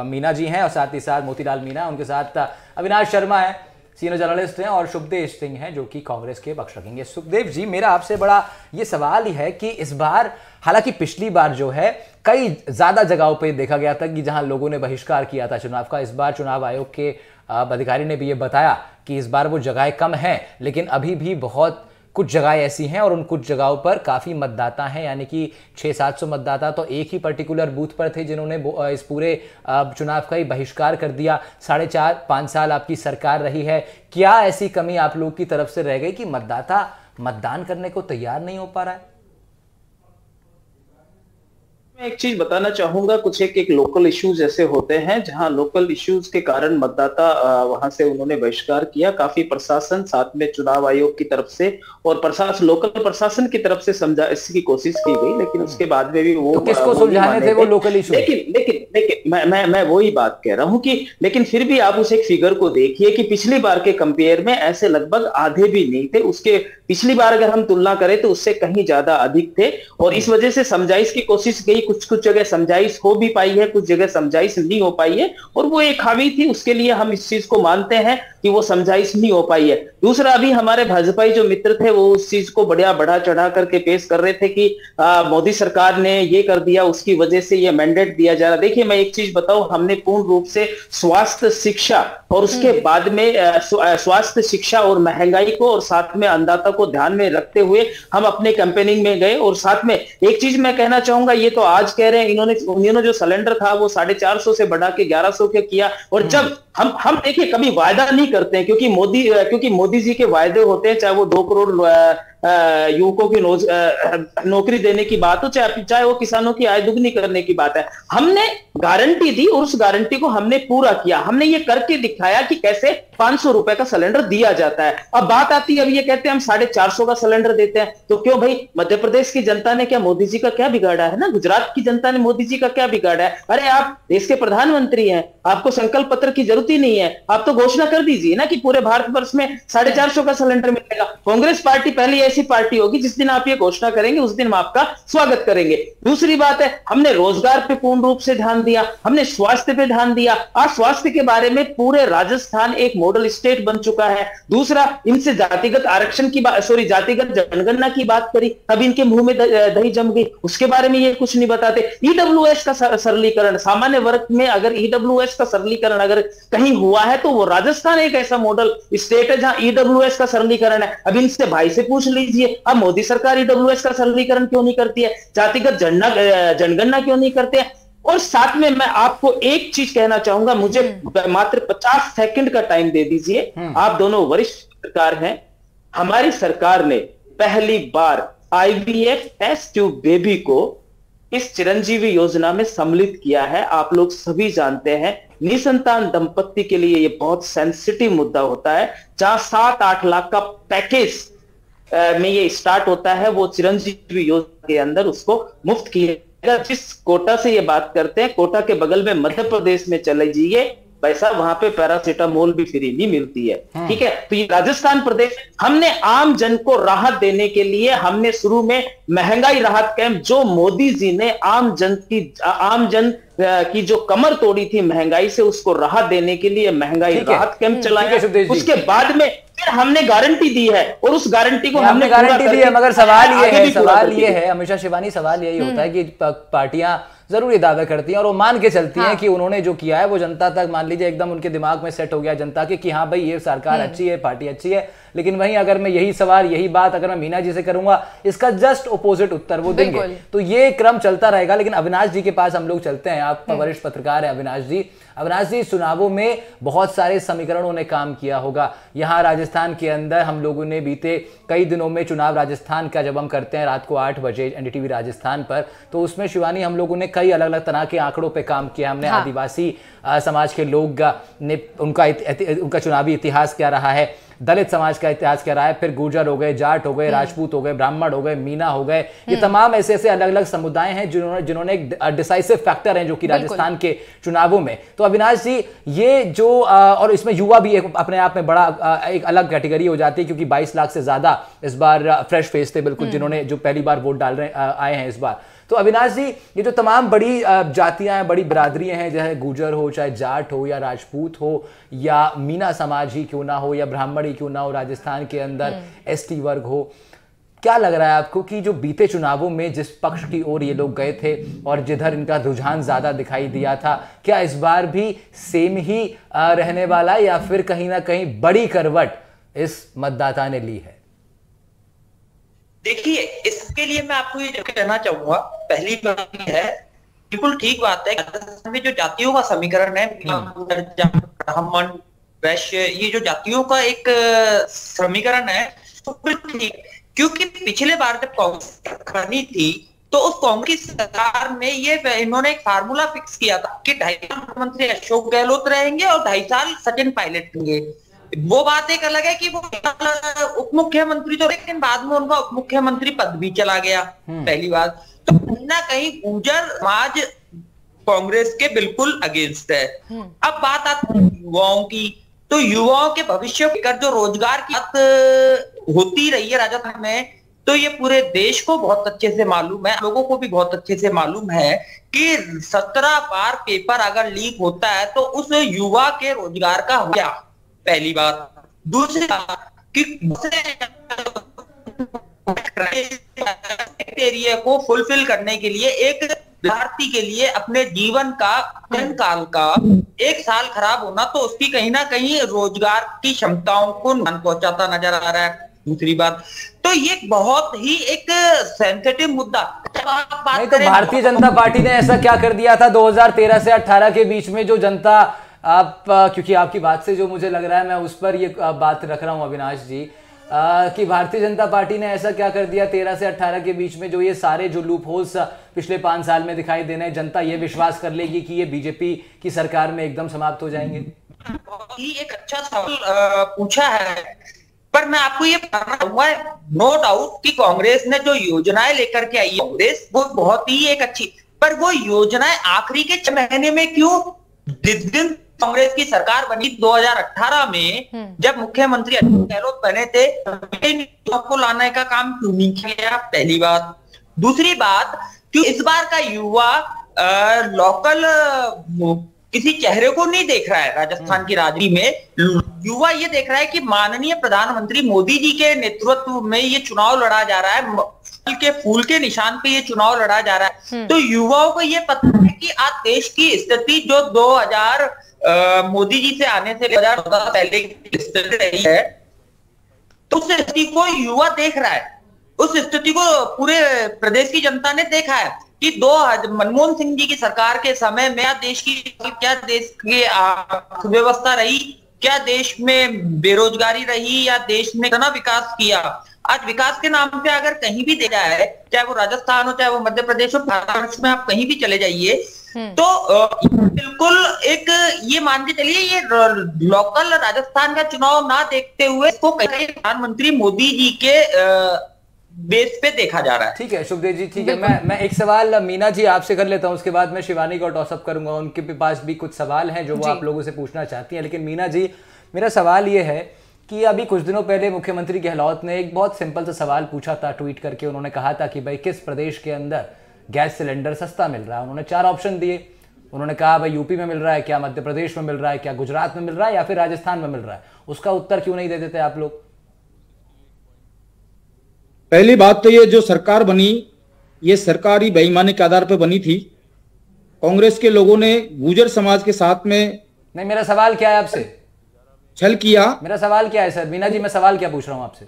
मीना जी हैं और साथ ही साथ मोतीलाल मीणा, उनके साथ अविनाश शर्मा है, सीनियर जर्नलिस्ट हैं, और सुखदेव सिंह हैं जो कि कांग्रेस के पक्ष रखेंगे। सुखदेव जी, मेरा आपसे बड़ा ये सवाल ही है कि इस बार, हालांकि पिछली बार जो है कई ज्यादा जगहों पे देखा गया था कि जहां लोगों ने बहिष्कार किया था चुनाव का, इस बार चुनाव आयोग के अधिकारी ने भी ये बताया कि इस बार वो जगहें कम हैं, लेकिन अभी भी बहुत कुछ जगहें ऐसी हैं और उन कुछ जगहों पर काफ़ी मतदाता हैं, यानी कि 600-700 मतदाता तो एक ही पर्टिकुलर बूथ पर थे जिन्होंने इस पूरे चुनाव का ही बहिष्कार कर दिया। 4.5-5 साल आपकी सरकार रही है, क्या ऐसी कमी आप लोग की तरफ से रह गई कि मतदाता मतदान करने को तैयार नहीं हो पा रहा है? मैं एक चीज बताना चाहूंगा, कुछ एक लोकल इश्यूज ऐसे होते हैं जहां लोकल इश्यूज के कारण मतदाता वहां से उन्होंने बहिष्कार किया। काफी प्रशासन, साथ में चुनाव आयोग की तरफ से और लोकल प्रशासन की तरफ से समझा इसकी कोशिश की गई, लेकिन उसके बाद में भी वो तो किसको सुलझाने थे वो लोकल इश्यू? लेकिन मैं वही बात कह रहा हूं कि लेकिन फिर भी आप उस एक फिगर को देखिए कि पिछली बार के कंपेयर में ऐसे लगभग आधे भी नहीं थे। उसके पिछली बार अगर हम तुलना करें तो उससे कहीं ज्यादा अधिक थे, और इस वजह से समझाइश की कोशिश गई कुछ कुछ जगह समझाइश हो भी पाई है, कुछ जगह समझाइश नहीं हो पाई है, और वो एक खामी थी, उसके लिए हम इस चीज को मानते हैं कि वो समझाइश नहीं हो पाई है। दूसरा, अभी हमारे भाजपाई जो मित्र थे वो उस चीज को बढ़ा चढ़ा करके पेश कर रहे थे कि मोदी सरकार ने ये कर दिया, उसकी वजह से ये मैंडेट दिया जा रहा। देखिए, मैं एक चीज बताऊं, हमने पूर्ण रूप से स्वास्थ्य शिक्षा और उसके बाद में स्वास्थ्य शिक्षा और महंगाई को और साथ में अन्नदाता को ध्यान में रखते हुए हम अपने कैंपेनिंग में गए। और साथ में एक चीज मैं कहना चाहूंगा, ये तो आज कह रहे हैं, इन्होंने जो सिलेंडर था वो 450 से बढ़ा के 1100 के किया। और जब हम देखिए, कभी वायदा नहीं करते हैं, क्योंकि मोदी जी के वायदे होते हैं, चाहे वो 2 करोड़ युवकों की नौकरी देने की बात हो, चाहे वो किसानों की आय दुगनी करने की बात है। हमने गारंटी दी और उस गारंटी को हमने पूरा किया। हमने ये करके दिखाया कि कैसे 500 रुपए का सिलेंडर दिया जाता है। अब बात आती है, अब ये कहते हैं हम 450 का सिलेंडर देते हैं, तो क्यों भाई, मध्य प्रदेश की जनता ने क्या मोदी जी का क्या बिगाड़ा है ना, गुजरात की जनता ने मोदी जी का क्या बिगाड़ा है? अरे आप देश के प्रधानमंत्री हैं, आपको संकल्प पत्र की जरूरत ही नहीं है, आप तो घोषणा कर दीजिए ना कि पूरे भारतवर्ष में 450 का सिलेंडर मिलेगा। कांग्रेस पार्टी पहली ऐसी पार्टी होगी जिस दिन आप ये घोषणा करेंगे उस दिन हम आपका स्वागत करेंगे। दूसरी बात है, हमने रोजगार पे पूर्ण रूप से ध्यान दिया, हमने स्वास्थ्य पे ध्यान दिया। आज स्वास्थ्य के बारे में पूरे राजस्थान एक मॉडल स्टेट बन चुका है। दूसरा, इनसे जातिगत आरक्षण की बात, जातिगत जनगणना की बात करी, अब इनके मुंह में दही जम गई, उसके बारे में ये कुछ नहीं बताते। ईडब्ल्यूएस का सरलीकरण, सामान्य वर्ग में अगर ईडब्ल्यूएस का सरलीकरण अगर कहीं हुआ है तो वो राजस्थान एक ऐसा मॉडल स्टेट है जहां ईडब्ल्यूएस का सरलीकरण है। अब इनसे भाई से पूछ लीजिए, अब मोदी सरकार ईडब्ल्यूएस का सरलीकरण क्यों नहीं करती है, जातिगत जनगणना क्यों नहीं करते हैं? और साथ में मैं आपको एक चीज कहना चाहूंगा, मुझे मात्र 50 सेकंड का टाइम दे दीजिए। आप दोनों वरिष्ठ पत्रकार हैं, हमारी सरकार ने पहली बार IVF टेस्ट ट्यूब बेबी को इस चिरंजीवी योजना में सम्मिलित किया है। आप लोग सभी जानते हैं, निसंतान दंपत्ति के लिए ये बहुत सेंसिटिव मुद्दा होता है। जहां 7-8 लाख का पैकेज में ये स्टार्ट होता है, वो चिरंजीवी योजना के अंदर उसको मुफ्त किया। जिस कोटा से ये बात करते हैं, कोटा के बगल में मध्य प्रदेश में चले जाइए, पैसा वहां पे पैरासीटामोल भी फ्री नहीं मिलती है। ठीक है, तो ये राजस्थान प्रदेश, हमने आम जन को राहत देने के लिए हमने शुरू में महंगाई राहत कैंप, जो मोदी जी ने आम जन की जो कमर तोड़ी थी महंगाई से, उसको राहत देने के लिए महंगाई राहत कैंप चलाया। उसके बाद में फिर हमने गारंटी दी है और उस गारंटी को हमने गारंटी दी है। मगर सवाल ये है हमेशा शिवानी, सवाल यही होता है कि पार्टियां जरूर ये दावे करती हैं और वो मान के चलती हैं कि उन्होंने जो किया है वो जनता तक, मान लीजिए, एकदम उनके दिमाग में सेट हो गया जनता के कि हाँ भाई ये सरकार अच्छी है, पार्टी अच्छी है। लेकिन वहीं अगर मैं यही बात अगर मैं मीना जी से करूंगा, इसका जस्ट ऑपोजिट उत्तर वो देंगे। तो ये क्रम चलता रहेगा। लेकिन अविनाश जी के पास हम लोग चलते हैं। आप वरिष्ठ पत्रकार हैं अविनाश जी, चुनावों में बहुत सारे समीकरणों ने काम किया होगा। यहाँ राजस्थान के अंदर हम लोगों ने बीते कई दिनों में चुनाव राजस्थान का जब हम करते हैं रात को 8 बजे NDTV राजस्थान पर, तो उसमें शिवानी हम लोगों ने कई अलग अलग तरह के आंकड़ों पे काम किया। हमने आदिवासी समाज के लोग ने उनका चुनावी इतिहास क्या रहा है, दलित समाज का इतिहास क्या रहा है, फिर गुर्जर हो गए, जाट हो गए, राजपूत हो गए, ब्राह्मण हो गए, मीना हो गए, ये तमाम ऐसे ऐसे अलग अलग समुदाय हैं जिन्होंने एक डिसाइसिव फैक्टर हैं जो कि राजस्थान के चुनावों में। तो अविनाश जी, ये जो और इसमें युवा भी एक अपने आप में बड़ा एक अलग कैटेगरी हो जाती है, क्योंकि 22 लाख से ज्यादा इस बार फ्रेश फेस थे बिल्कुल, जिन्होंने जो पहली बार वोट डाल रहे आए हैं इस बार। तो अविनाश जी, ये जो तमाम बड़ी जातियां हैं, बड़ी बिरादरियां हैं, चाहे गुर्जर हो, चाहे जाट हो, या राजपूत हो, या मीना समाज ही क्यों ना हो, या ब्राह्मण ही क्यों ना हो, राजस्थान के अंदर ST वर्ग हो, क्या लग रहा है आपको कि जो बीते चुनावों में जिस पक्ष की ओर ये लोग गए थे और जिधर इनका रुझान ज्यादा दिखाई दिया था, क्या इस बार भी सेम ही रहने वाला, या फिर कहीं ना कहीं बड़ी करवट इस मतदाता ने ली है? देखिए, इसके लिए मैं आपको ये कहना चाहूंगा, पहली बात है, बिल्कुल ठीक बात है, राजस्थान में जो जातियों का समीकरण है, ब्राह्मण, वैश्य, ये जो जातियों का एक समीकरण है, तो ठीक, क्योंकि पिछले बार जब कांग्रेस खड़ी थी तो उस कांग्रेस सरकार में इन्होंने एक फार्मूला फिक्स किया था कि 2.5 साल मुख्यमंत्री अशोक गहलोत रहेंगे और 2.5 साल सचिन पायलट रहेंगे। वो बात एक अलग है कि वो उप मुख्यमंत्री तो, लेकिन बाद में उनका उप मुख्यमंत्री पद भी चला गया। पहली बात तो कहीं ना कहीं गुर्जर समाज कांग्रेस के बिल्कुल अगेंस्ट है। अब बात आती है युवाओं की, तो युवाओं के भविष्य पर जो रोजगार की बात होती रही है राजस्थान में, तो ये पूरे देश को बहुत अच्छे से मालूम है, लोगों को भी बहुत अच्छे से मालूम है कि 17 बार पेपर अगर लीक होता है तो उस युवा के रोजगार का क्या, पहली बात। दूसरी बात कि एरिया को फुलफिल करने के लिए एक विद्यार्थी के लिए अपने जीवन का काल का 1 साल खराब होना तो उसकी कहीं ना कहीं रोजगार की क्षमताओं को नुकसान पहुंचाता नजर आ रहा है। दूसरी बात तो ये बहुत ही एक सेंसिटिव मुद्दा। नहीं तो भारतीय जनता पार्टी ने ऐसा क्या कर दिया था 2013 से 18 के बीच में जो जनता, आप क्योंकि आपकी बात से जो मुझे लग रहा है मैं उस पर ये बात रख रहा हूं अविनाश जी, कि भारतीय जनता पार्टी ने ऐसा क्या कर दिया 13 से 18 के बीच में जो ये सारे जो लूप होल्स पिछले 5 साल में दिखाई देने, जनता ये विश्वास कर लेगी कि ये बीजेपी की सरकार में एकदम समाप्त हो जाएंगे? बहुत ही एक अच्छा सवाल पूछा है, पर मैं आपको ये बताना चाहूंगा, नो डाउट कि कांग्रेस ने जो योजनाएं लेकर के आई है कांग्रेस वो बहुत ही एक अच्छी, पर वो योजनाएं आखिरी के 6 महीने में क्यों? जिस दिन कांग्रेस की सरकार बनी 2018 में जब मुख्यमंत्री अशोक गहलोत बने थे, को लाने का काम क्यों नहीं किया? पहली बात। दूसरी बात कि इस बार का युवा लोकल किसी चेहरे को नहीं देख रहा है राजस्थान की राजनीति में, युवा ये देख रहा है कि माननीय प्रधानमंत्री मोदी जी के नेतृत्व में ये चुनाव लड़ा जा रहा है, फूल के निशान पे ये चुनाव लड़ा जा रहा है। तो युवाओं को ये पता है कि आज देश की स्थिति जो 2000 मोदी जी से आने से 2014 पहले की स्थिति रही है, तो उस स्थिति को युवा देख रहा है, उस स्थिति को पूरे प्रदेश की जनता ने देखा है कि मनमोहन सिंह जी की सरकार के समय में क्या देश की अर्थव्यवस्था रही, क्या देश में बेरोजगारी रही, या देश ने कितना विकास किया। आज विकास के नाम पे अगर कहीं भी देखा है, चाहे वो राजस्थान हो, चाहे वो मध्य प्रदेश हो, भारत में आप कहीं भी चले जाइए, तो बिल्कुल एक ये मान के चलिए ये लोकल राजस्थान का चुनाव ना देखते हुए इसको कहीं प्रधानमंत्री मोदी जी के बेस पे देखा जा रहा है। ठीक है शुभदेव जी, ठीक है। मैं एक सवाल मीना जी आपसे कर लेता हूं, उसके बाद मैं शिवानी को टॉसअप करूंगा, उनके पास भी कुछ सवाल हैं जो वो आप लोगों से पूछना चाहती हैं। लेकिन मीना जी, मेरा सवाल ये है कि अभी कुछ दिनों पहले मुख्यमंत्री गहलोत ने एक बहुत सिंपल सा सवाल पूछा था ट्वीट करके। उन्होंने कहा था कि भाई किस प्रदेश के अंदर गैस सिलेंडर सस्ता मिल रहा है। उन्होंने 4 ऑप्शन दिए। उन्होंने कहा भाई यूपी में मिल रहा है, क्या मध्य प्रदेश में मिल रहा है, क्या गुजरात में मिल रहा है, या फिर राजस्थान में मिल रहा है। उसका उत्तर क्यों नहीं दे देते आप लोग? पहली बात तो ये जो सरकार बनी, ये सरकारी बेईमानी के आधार पर बनी थी। कांग्रेस के लोगों ने गुर्जर समाज के साथ में, नहीं मेरा सवाल क्या है आपसे, छल किया। मेरा सवाल क्या है सर? मीना जी मैं सवाल क्या पूछ रहा हूं आपसे?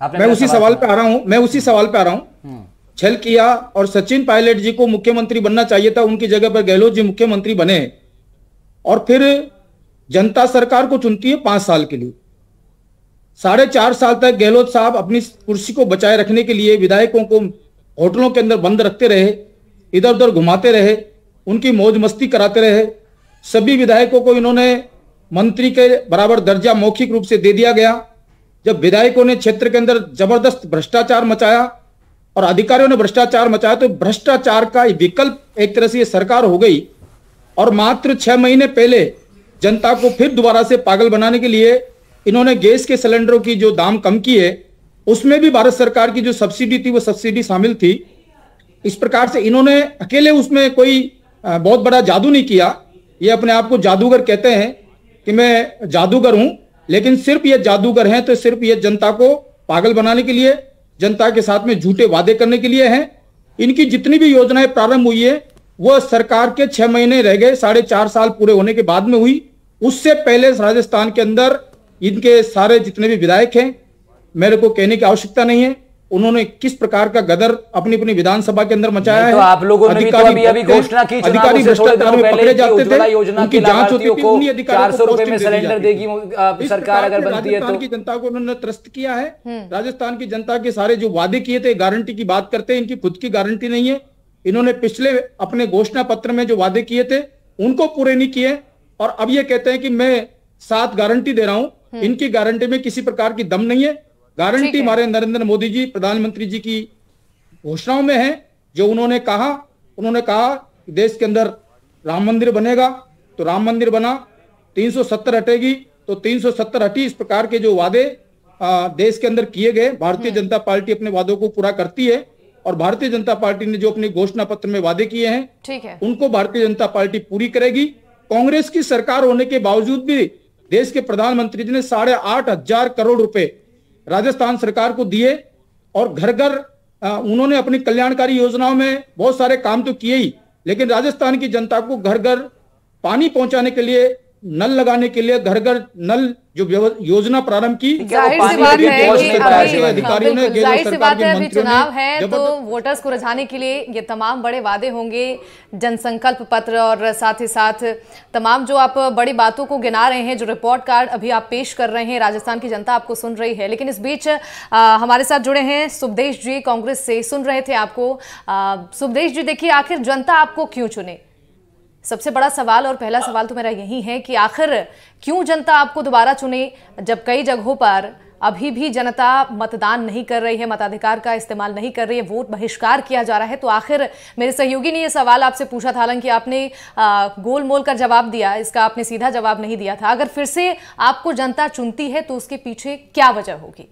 मैं उसी सवाल पे आ रहा हूं, छल किया और सचिन पायलट जी को मुख्यमंत्री बनना चाहिए था, उनकी जगह पर गहलोत जी मुख्यमंत्री बने, और फिर जनता सरकार को चुनती है 5 साल के लिए। 4.5 साल तक गहलोत साहब अपनी कुर्सी को बचाए रखने के लिए विधायकों को होटलों के अंदर बंद रखते रहे, इधर उधर घुमाते रहे, उनकी मौज मस्ती कराते रहे। सभी विधायकों को इन्होंने मंत्री के बराबर दर्जा मौखिक रूप से दे दिया गया। जब विधायकों ने क्षेत्र के अंदर जबरदस्त भ्रष्टाचार मचाया और अधिकारियों ने भ्रष्टाचार मचाया, तो भ्रष्टाचार का विकल्प एक तरह से ये सरकार हो गई। और मात्र 6 महीने पहले जनता को फिर दोबारा से पागल बनाने के लिए इन्होंने गैस के सिलेंडरों की जो दाम कम किए, उसमें भी भारत सरकार की जो सब्सिडी थी वो सब्सिडी शामिल थी। इस प्रकार से इन्होंने अकेले उसमें कोई बहुत बड़ा जादू नहीं किया। ये अपने आप को जादूगर कहते हैं कि मैं जादूगर हूं, लेकिन सिर्फ ये जादूगर हैं तो सिर्फ ये जनता को पागल बनाने के लिए, जनता के साथ में झूठे वादे करने के लिए हैं। इनकी जितनी भी योजनाएं प्रारंभ हुई है वो सरकार के 6 महीने रह गए, 4.5 साल पूरे होने के बाद में हुई। उससे पहले राजस्थान के अंदर इनके सारे जितने भी विधायक हैं, मेरे को कहने की आवश्यकता नहीं है उन्होंने किस प्रकार का गदर अपनी अपनी विधानसभा के अंदर मचाया है। तो आप लोगों ने भी तो अभी घोषणा की अधिकारी भ्रष्टाचार में पकड़े जाते थे, योजना उनकी जांच होती थी, उन्हीं अधिकारियों को 400 रुपए में सिलेंडर देगी सरकार अगर बनती है तो। राजस्थान की जनता को उन्होंने त्रस्त किया है। राजस्थान की जनता के सारे जो वादे किए थे, गारंटी की बात करते हैं, इनकी खुद की गारंटी नहीं है। इन्होंने पिछले अपने घोषणा पत्र में जो वादे किए थे उनको पूरे नहीं किए, और अब ये कहते हैं कि मैं 7 गारंटी दे रहा हूं। इनकी गारंटी में किसी प्रकार की दम नहीं है। गारंटी हमारे नरेंद्र मोदी जी प्रधानमंत्री जी की घोषणाओं में है। जो उन्होंने कहा कि देश के अंदर राम मंदिर बनेगा तो राम मंदिर बना, 370 हटेगी तो 370 हटी। इस प्रकार के जो वादे देश के अंदर किए गए। भारतीय जनता पार्टी अपने वादों को पूरा करती है और भारतीय जनता पार्टी ने जो अपने घोषणा पत्र में वादे किए हैं, ठीक है, उनको भारतीय जनता पार्टी पूरी करेगी। कांग्रेस की सरकार होने के बावजूद भी देश के प्रधानमंत्री जी ने 8,500 करोड़ रुपए राजस्थान सरकार को दिए और घर घर उन्होंने अपनी कल्याणकारी योजनाओं में बहुत सारे काम तो किए ही, लेकिन राजस्थान की जनता को घर घर पानी पहुंचाने के लिए, नल लगाने के लिए घर घर नल जो योजना प्रारंभ की। जाहिर सी बात है कि अभी चुनाव है तो वोटर्स को रिझाने के लिए ये तमाम बड़े वादे होंगे, जनसंकल्प पत्र और साथ ही साथ तमाम जो आप बड़ी बातों को गिना रहे हैं, जो रिपोर्ट कार्ड अभी आप पेश कर रहे हैं, राजस्थान की जनता आपको सुन रही है। लेकिन इस बीच हमारे साथ जुड़े हैं सुबदेश जी, कांग्रेस से, सुन रहे थे आपको। सुबदेश जी, देखिए आखिर जनता आपको क्यों चुने? सबसे बड़ा सवाल और पहला सवाल तो मेरा यही है कि आखिर क्यों जनता आपको दोबारा चुने, जब कई जगहों पर अभी भी जनता मतदान नहीं कर रही है, मताधिकार का इस्तेमाल नहीं कर रही है, वोट बहिष्कार किया जा रहा है। तो आखिर मेरे सहयोगी ने यह सवाल आपसे पूछा था, हालांकि आपने गोल मोल कर जवाब दिया, इसका आपने सीधा जवाब नहीं दिया था। अगर फिर से आपको जनता चुनती है तो उसके पीछे क्या वजह होगी?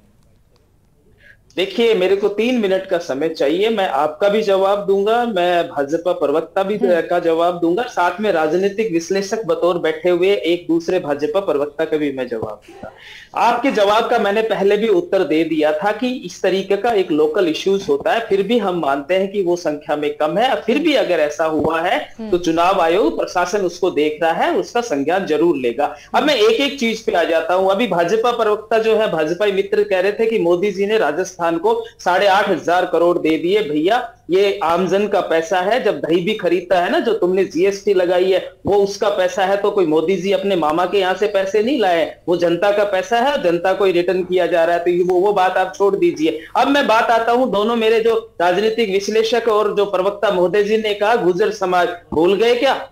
देखिए, मेरे को 3 मिनट का समय चाहिए। मैं आपका भी जवाब दूंगा, मैं भाजपा प्रवक्ता भी का जवाब दूंगा, साथ में राजनीतिक विश्लेषक बतौर बैठे हुए एक दूसरे भाजपा प्रवक्ता का भी मैं जवाब दूंगा। आपके जवाब का मैंने पहले भी उत्तर दे दिया था कि इस तरीके का एक लोकल इश्यूज होता है, फिर भी हम मानते हैं कि वो संख्या में कम है। फिर भी अगर ऐसा हुआ है तो चुनाव आयोग, प्रशासन उसको देख रहा है, उसका संज्ञान जरूर लेगा। अब मैं एक एक चीज पे आ जाता हूं। अभी भाजपा प्रवक्ता जो है, भाजपा मित्र कह रहे थे कि मोदी जी ने राजस्थान को 8,500 करोड़ दे दिए। भैया, ये आमजन का पैसा है। जब दही भी खरीदता है ना, जो तुमने जीएसटी लगाई है, वो उसका पैसा है। तो कोई मोदी जी अपने मामा के यहाँ से पैसे नहीं लाए, वो जनता का पैसा है, जनता को रिटर्न किया जा रहा है। तो वो बात आप छोड़ दीजिए। अब मैं बात आता हूं, दोनों मेरे जो राजनीतिक विश्लेषक और जो प्रवक्ता महोदय जी ने कहा गुर्जर समाज, भूल गए क्या?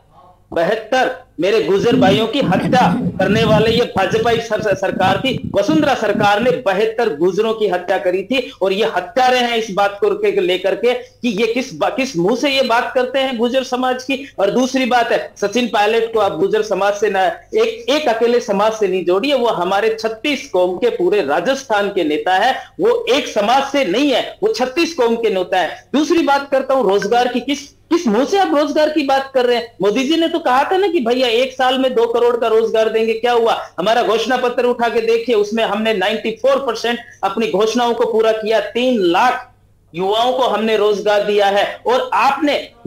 72 मेरे गुर्जर भाइयों की हत्या करने वाले ये भाजपा सरकार थी। वसुंधरा सरकार ने 72 गुर्जरों की हत्या करी थी और ये हत्यारे हैं इस बात को लेकर के कि ये किस मुंह से ये बात करते हैं गुर्जर समाज की। और दूसरी बात है, सचिन पायलट को आप गुर्जर समाज से ना एक अकेले समाज से नहीं जोड़िए, वो हमारे 36 कौम के पूरे राजस्थान के नेता है, वो एक समाज से नहीं है, वो 36 कौम के नेता है। दूसरी बात करता हूं रोजगार की, किस मुंह से आप रोजगार की बात कर रहे हैं? मोदी जी ने तो कहा था ना कि भैया 1 साल में 2 करोड़ का रोजगार देंगे। क्या हुआ? हमारा घोषणा पत्र उठा के देखिए, उसमें हमने 94% अपनी घोषणाओं को पूरा किया। 3 लाख युवाओं को हमने रोजगार दिया है। और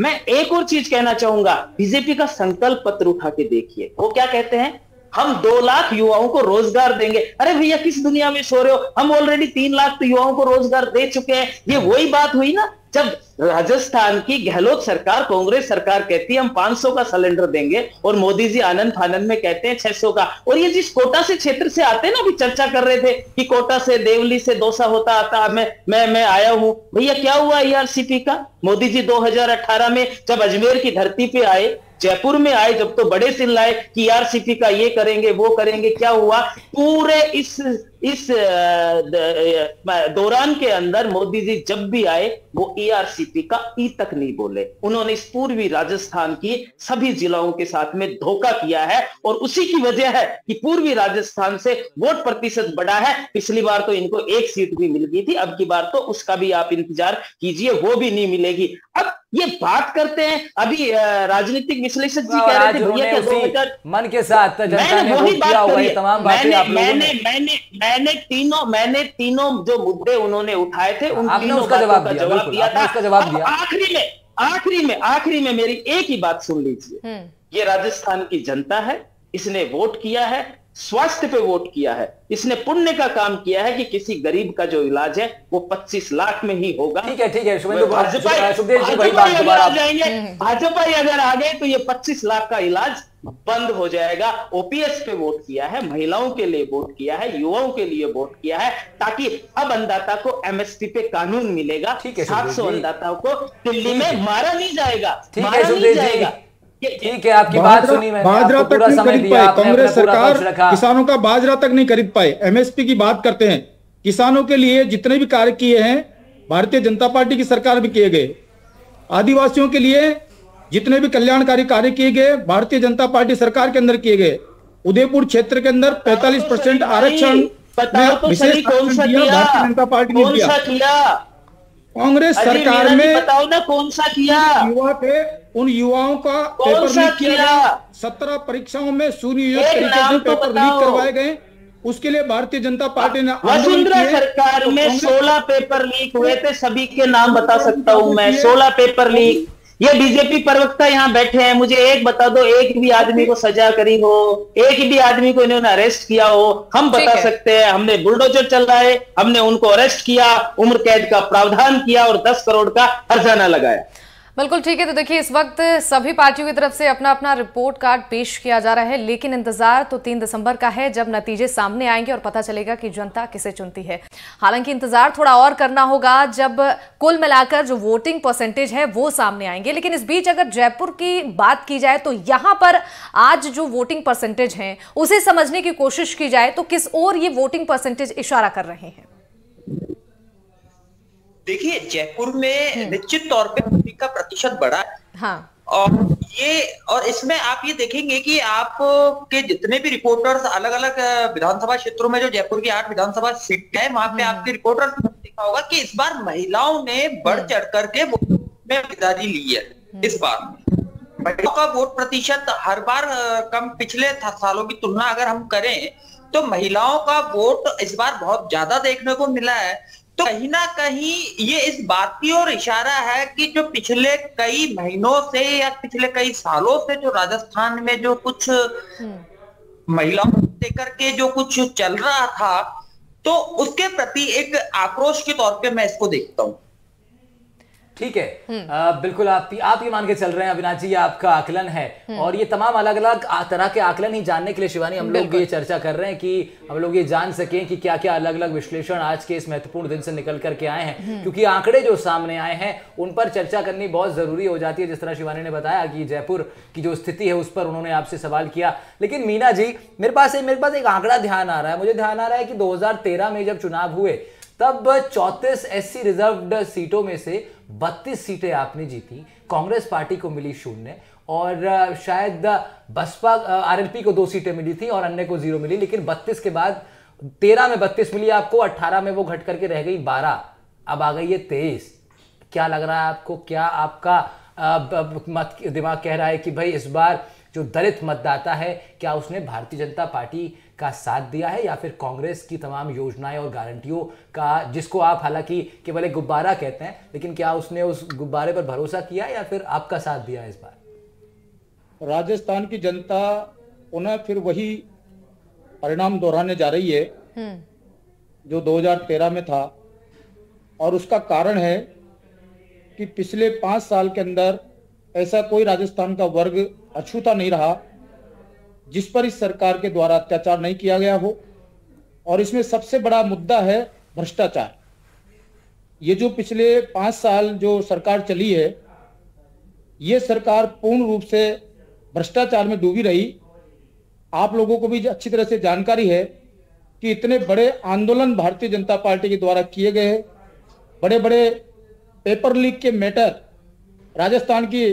मैं एक और चीज कहना चाहूंगा, बीजेपी का संकल्प पत्र उठा के देखिए, वो क्या कहते हैं? हम 2 लाख युवाओं को रोजगार देंगे। अरे भैया, किस दुनिया में सो रहे हो? हम ऑलरेडी 3 लाख तो युवाओं को रोजगार दे चुके हैं। ये वही बात हुई ना, जब राजस्थान की गहलोत सरकार, कांग्रेस सरकार कहती है हम 500 का सिलेंडर देंगे और मोदी जी आनंद फानंद में कहते हैं 600 का। और ये जिस कोटा से क्षेत्र से आते हैं ना, अभी चर्चा कर रहे थे कि कोटा से, देवली से डोसा होता आता, मैं आया हूं। भैया, क्या हुआ ईआरसीपी का? मोदी जी 2018 में जब अजमेर की धरती पे आए, जयपुर में आए, जब तो बड़े सिल लाए कि ईआरसीपी का ये करेंगे वो करेंगे। क्या हुआ? पूरे इस दौरान के अंदर मोदी जी जब भी आए वो ईआरसीपी का ई तक नहीं बोले। उन्होंने इस पूर्वी राजस्थान की सभी जिलों के साथ में धोखा किया है और उसी की वजह है कि पूर्वी राजस्थान से वोट प्रतिशत बढ़ा है। पिछली बार तो इनको 1 सीट भी मिल गई थी, अब की बार तो उसका भी आप इंतजार कीजिए, वो भी नहीं मिलेगी। अब ये बात करते हैं, अभी राजनीतिक विश्लेषक जी कह रहे थे भैया कि 2000 मन के साथ जनता ने वोट किया हुआ है, तमाम बातें आप लोगों मैंने तीनों जो मुद्दे उन्होंने उठाए थे उन तीनों का जवाब दिया था। आखिरी में मेरी एक ही बात सुन लीजिए। ये राजस्थान की जनता है, इसने वोट किया है, स्वास्थ्य पे वोट किया है, इसने पुण्य का काम किया है कि किसी गरीब का जो इलाज है वो 25 लाख में ही होगा। ठीक है भाजपा अगर आ गए तो ये 25 लाख का इलाज बंद हो जाएगा। ओपीएस पे वोट किया है, महिलाओं के लिए वोट किया है, युवाओं के लिए वोट किया है, ताकि अब अन्नदाता को एमएसपी पे कानून मिलेगा। 700 अन्नदाताओं को दिल्ली में मारा नहीं जाएगा। ठीक है, आपकी बात सुनी मैंने। बाजरा तक नहीं खरीद पाए कांग्रेस सरकार, किसानों का बाजरा तक नहीं खरीद पाए। एमएसपी की बात करते हैं, किसानों के लिए जितने भी कार्य किए हैं भारतीय जनता पार्टी की सरकार में किए गए। आदिवासियों के लिए जितने भी कल्याणकारी कार्य किए गए भारतीय जनता पार्टी सरकार के अंदर किए गए। उदयपुर क्षेत्र के अंदर 45% आरक्षण बताओ तो सही, कौन सा किया? भारतीय जनता पार्टी ने कौन सा किया? कांग्रेस सरकार में बताओ ना कौन सा किया? युवा थे, उन युवाओं का पेपर लीक किया। 17 परीक्षाओं में सुनियोजित तरीके से पेपर लीक करवाए गए। उसके लिए भारतीय जनता पार्टी ने वसुंधरा सरकार में 16 पेपर लीक हुए थे, सभी के नाम बता सकता हूं मैं। 16 पेपर लीक। ये बीजेपी प्रवक्ता यहाँ बैठे हैं, मुझे एक बता दो, एक भी आदमी को सजा करी हो, एक भी आदमी को इन्होंने अरेस्ट किया हो? हम बता सकते हैं, हमने बुलडोजर चलाए, हमने उनको अरेस्ट किया, उम्र कैद का प्रावधान किया और 10 करोड़ का हर्जाना लगाया। बिल्कुल ठीक है। तो देखिए, इस वक्त सभी पार्टियों की तरफ से अपना अपना रिपोर्ट कार्ड पेश किया जा रहा है, लेकिन इंतजार तो 3 दिसंबर का है, जब नतीजे सामने आएंगे और पता चलेगा कि जनता किसे चुनती है। हालांकि इंतजार थोड़ा और करना होगा जब कुल मिलाकर जो वोटिंग परसेंटेज है वो सामने आएंगे। लेकिन इस बीच अगर जयपुर की बात की जाए तो यहां पर आज जो वोटिंग परसेंटेज है उसे समझने की कोशिश की जाए तो किस ओर ये वोटिंग परसेंटेज इशारा कर रहे हैं? देखिए, जयपुर में निश्चित तौर पे वोटिंग का प्रतिशत बढ़ा है। हाँ। और इसमें आप ये देखेंगे कि आप के जितने भी रिपोर्टर्स अलग अलग विधानसभा क्षेत्रों में, जो जयपुर की 8 विधानसभा सीट है, वहां पे आपके रिपोर्टर्स ने देखा होगा कि इस बार महिलाओं ने बढ़ चढ़ करके वोट में भागीदारी ली है। इस बार महिलाओं का वोट प्रतिशत हर बार कम, पिछले सालों की तुलना अगर हम करें तो महिलाओं का वोट इस बार बहुत ज्यादा देखने को मिला है। तो कहीं ना कहीं ये इस बात की ओर इशारा है कि जो पिछले कई महीनों से या पिछले कई सालों से जो राजस्थान में जो कुछ महिलाओं को लेकर के जो कुछ चल रहा था, तो उसके प्रति एक आक्रोश के तौर पे मैं इसको देखता हूं। ठीक है, बिल्कुल आप ये मान के चल रहे हैं अविनाश जी, ये आपका आकलन है। और ये तमाम अलग अलग तरह के आकलन ही जानने के लिए शिवानी हम लोग ये चर्चा कर रहे हैं कि हम लोग ये जान सकें कि क्या क्या अलग अलग विश्लेषण आज के इस महत्वपूर्ण दिन से निकल करके आए हैं, क्योंकि आंकड़े जो सामने आए हैं उन पर चर्चा करनी बहुत जरूरी हो जाती है। जिस तरह शिवानी ने बताया कि जयपुर की जो स्थिति है उस पर उन्होंने आपसे सवाल किया। लेकिन मीना जी, मेरे पास एक आंकड़ा ध्यान आ रहा है, मुझे ध्यान आ रहा है कि 2013 में जब चुनाव हुए तब 34 SC रिजर्व्ड सीटों में से 32 सीटें आपने जीती, कांग्रेस पार्टी को मिली 0 और शायद बसपा RLP को 2 सीटें मिली थी और अन्य को 0 मिली। लेकिन 32 के बाद 13 में 32 मिली आपको, 18 में वो घट करके रह गई 12, अब आ गई है 23। क्या लग रहा है आपको? क्या आपका दिमाग कह रहा है कि भाई इस बार जो दलित मतदाता है क्या उसने भारतीय जनता पार्टी का साथ दिया है, या फिर कांग्रेस की तमाम योजनाएं और गारंटियों का, जिसको आप हालांकि केवल एक गुब्बारा कहते हैं, लेकिन क्या उसने उस गुब्बारे पर भरोसा किया या फिर आपका साथ दिया इस बार? राजस्थान की जनता पुनः फिर वही परिणाम दोहराने जा रही है जो 2013 में था। और उसका कारण है कि पिछले 5 साल के अंदर ऐसा कोई राजस्थान का वर्ग अछूता नहीं रहा जिस पर इस सरकार के द्वारा अत्याचार नहीं किया गया हो। और इसमें सबसे बड़ा मुद्दा है भ्रष्टाचार। ये जो पिछले 5 साल जो सरकार चली है, ये सरकार पूर्ण रूप से भ्रष्टाचार में डूबी रही। आप लोगों को भी अच्छी तरह से जानकारी है कि इतने बड़े आंदोलन भारतीय जनता पार्टी के द्वारा किए गए हैं, बड़े बड़े पेपर लीक के मैटर राजस्थान की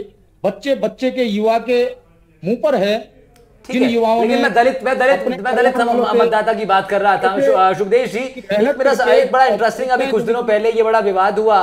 बच्चे के युवा के मुंह पर है। जिन युवाओं ने, मैं दलित मतदाता की बात कर रहा था। सुखदेश जी, मेरा एक बड़ा इंटरेस्टिंग, अभी कुछ दिनों पहले ये बड़ा विवाद हुआ,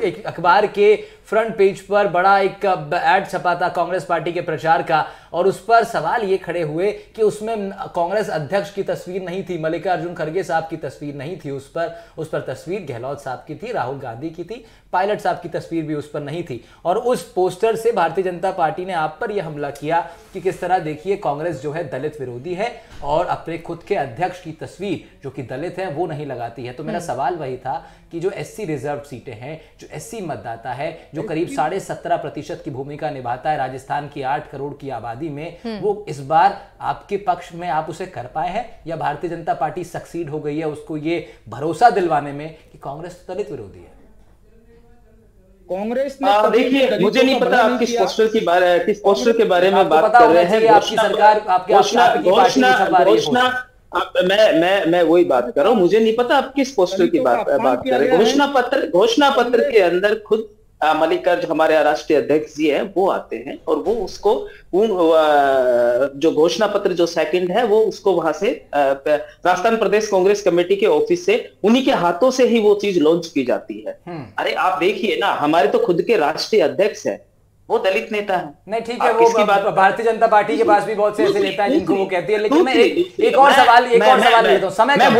एक अखबार के फ्रंट पेज पर बड़ा एक एड छपा था कांग्रेस पार्टी के प्रचार का, और उस पर सवाल ये खड़े हुए कि उसमें कांग्रेस अध्यक्ष की तस्वीर नहीं थी, मल्लिकार्जुन खड़गे साहब की तस्वीर नहीं थी, उस पर तस्वीर गहलोत साहब की थी, राहुल गांधी की थी, पायलट साहब की तस्वीर भी उस पर नहीं थी। और उस पोस्टर से भारतीय जनता पार्टी ने आप पर यह हमला किया कि किस तरह देखिए कांग्रेस जो है दलित विरोधी है और अपने खुद के अध्यक्ष की तस्वीर जो कि दलित है वो नहीं लगाती है। तो मेरा सवाल वही था कि जो SC रिजर्व सीटें हैं, जो SC मतदाता है, जो करीब 17.5% की भूमिका निभाता है राजस्थान की 8 करोड़ की आबादी में, वो इस बार आपके पक्ष में आप उसे कर पाए हैं, या भारतीय जनता पार्टी सक्सीड हो गई है उसको ये भरोसा दिलवाने में कि कांग्रेस दलित विरोधी है? कांग्रेस ने, देखिए मुझे नहीं पता आप किस पोस्टर के बारे में बात कर रहे हैं। आपकी सरकार, घोषणा, मैं वही बात कर रहा हूँ, मुझे नहीं पता आप किस पोस्टर की बात कर रहे हैं। घोषणा पत्र के अंदर खुद मल्लिकार्जुन जो हमारे राष्ट्रीय अध्यक्ष जी हैं वो आते हैं और वो उसको जो घोषणा पत्र जो सेकंड है वो उसको वहां से राजस्थान प्रदेश कांग्रेस कमेटी के ऑफिस से उन्हीं के हाथों से ही वो चीज लॉन्च की जाती है। अरे आप देखिए ना, हमारे तो खुद के राष्ट्रीय अध्यक्ष है, वो दलित नेता है। नहीं ठीक है, वो भारतीय जनता पार्टी के पास भी बहुत से ऐसे नेता हैं जिनको वो कहती है। लेकिन मैं एक और सवाल लेता हूँ, समय कम है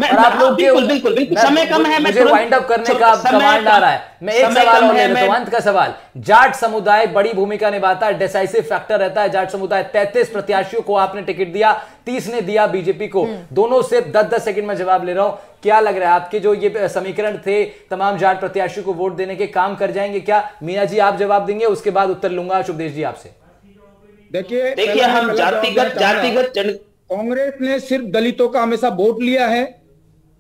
और आप लोग बिल्कुल समय कम है, मुझे वाइंड अप करने का कमांड आ रहा है। मैं एक सवाल और ले लेता हूं, अंत का सवाल। जाट समुदाय बड़ी भूमिका निभाता है, डिसाइसिव फैक्टर रहता है जाट समुदाय। 33 प्रत्याशियों को आपने टिकट दिया, 30 ने दिया बीजेपी को। दोनों से 10-10 सेकंड में जवाब ले रहा हूं। क्या लग रहा है आपके जो ये समीकरण थे तमाम जाट प्रत्याशियों को वोट देने के काम कर जाएंगे क्या? मीना जी आप जवाब देंगे, उसके बाद उत्तर लूंगा शुभदेश जी आपसे। देखिए हम जातिगत कांग्रेस ने सिर्फ दलितों का हमेशा वोट लिया है,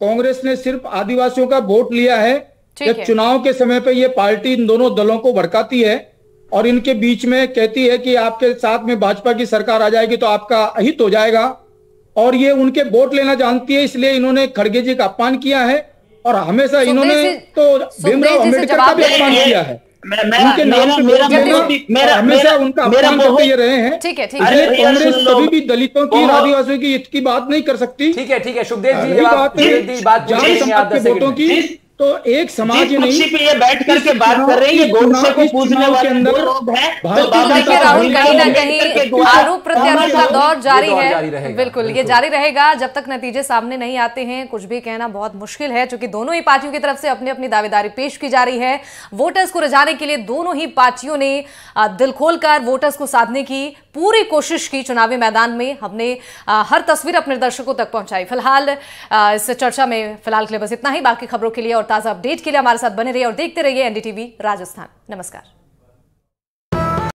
कांग्रेस ने सिर्फ आदिवासियों का वोट लिया है। जब चुनाव के समय पे ये पार्टी इन दोनों दलों को भड़काती है और इनके बीच में कहती है कि आपके साथ में भाजपा की सरकार आ जाएगी तो आपका अहित हो जाएगा, और ये उनके वोट लेना जानती है, इसलिए इन्होंने खड़गे जी का अपमान किया है और हमेशा इन्होंने तो भीमराव अम्बेडकर का भी अपमान किया है। उनके नाम पे हमेशा उनका अपमान करते ये रहे हैं। ठीक है, कांग्रेस कभी भी दलितों की आदिवासियों की हित की बात नहीं कर सकती। ठीक है शुभदेव जी वोटों की तो एक समाज ही नहीं, पे ये बैठ करके बात कर रहे हैं, ये गोडसे को पूजने वाले लोग हैं। देखिए राहुल, कहीं ना कहीं आरोप प्रत्यारोप का दौर जारी है। बिल्कुल ये जारी रहेगा जब तक नतीजे सामने नहीं आते हैं। कुछ भी कहना बहुत मुश्किल है क्योंकि दोनों ही पार्टियों की तरफ से अपनी अपनी दावेदारी पेश की जा रही है। वोटर्स को रिझाने के लिए दोनों ही पार्टियों ने दिल खोलकर वोटर्स को साधने की पूरी कोशिश की। चुनावी मैदान में हमने हर तस्वीर अपने दर्शकों तक पहुंचाई। फिलहाल इस चर्चा में फिलहाल के लिए बस इतना ही। बाकी खबरों के लिए और ताजा अपडेट के लिए हमारे साथ बने रहिए और देखते रहिए एनडीटीवी राजस्थान। नमस्कार।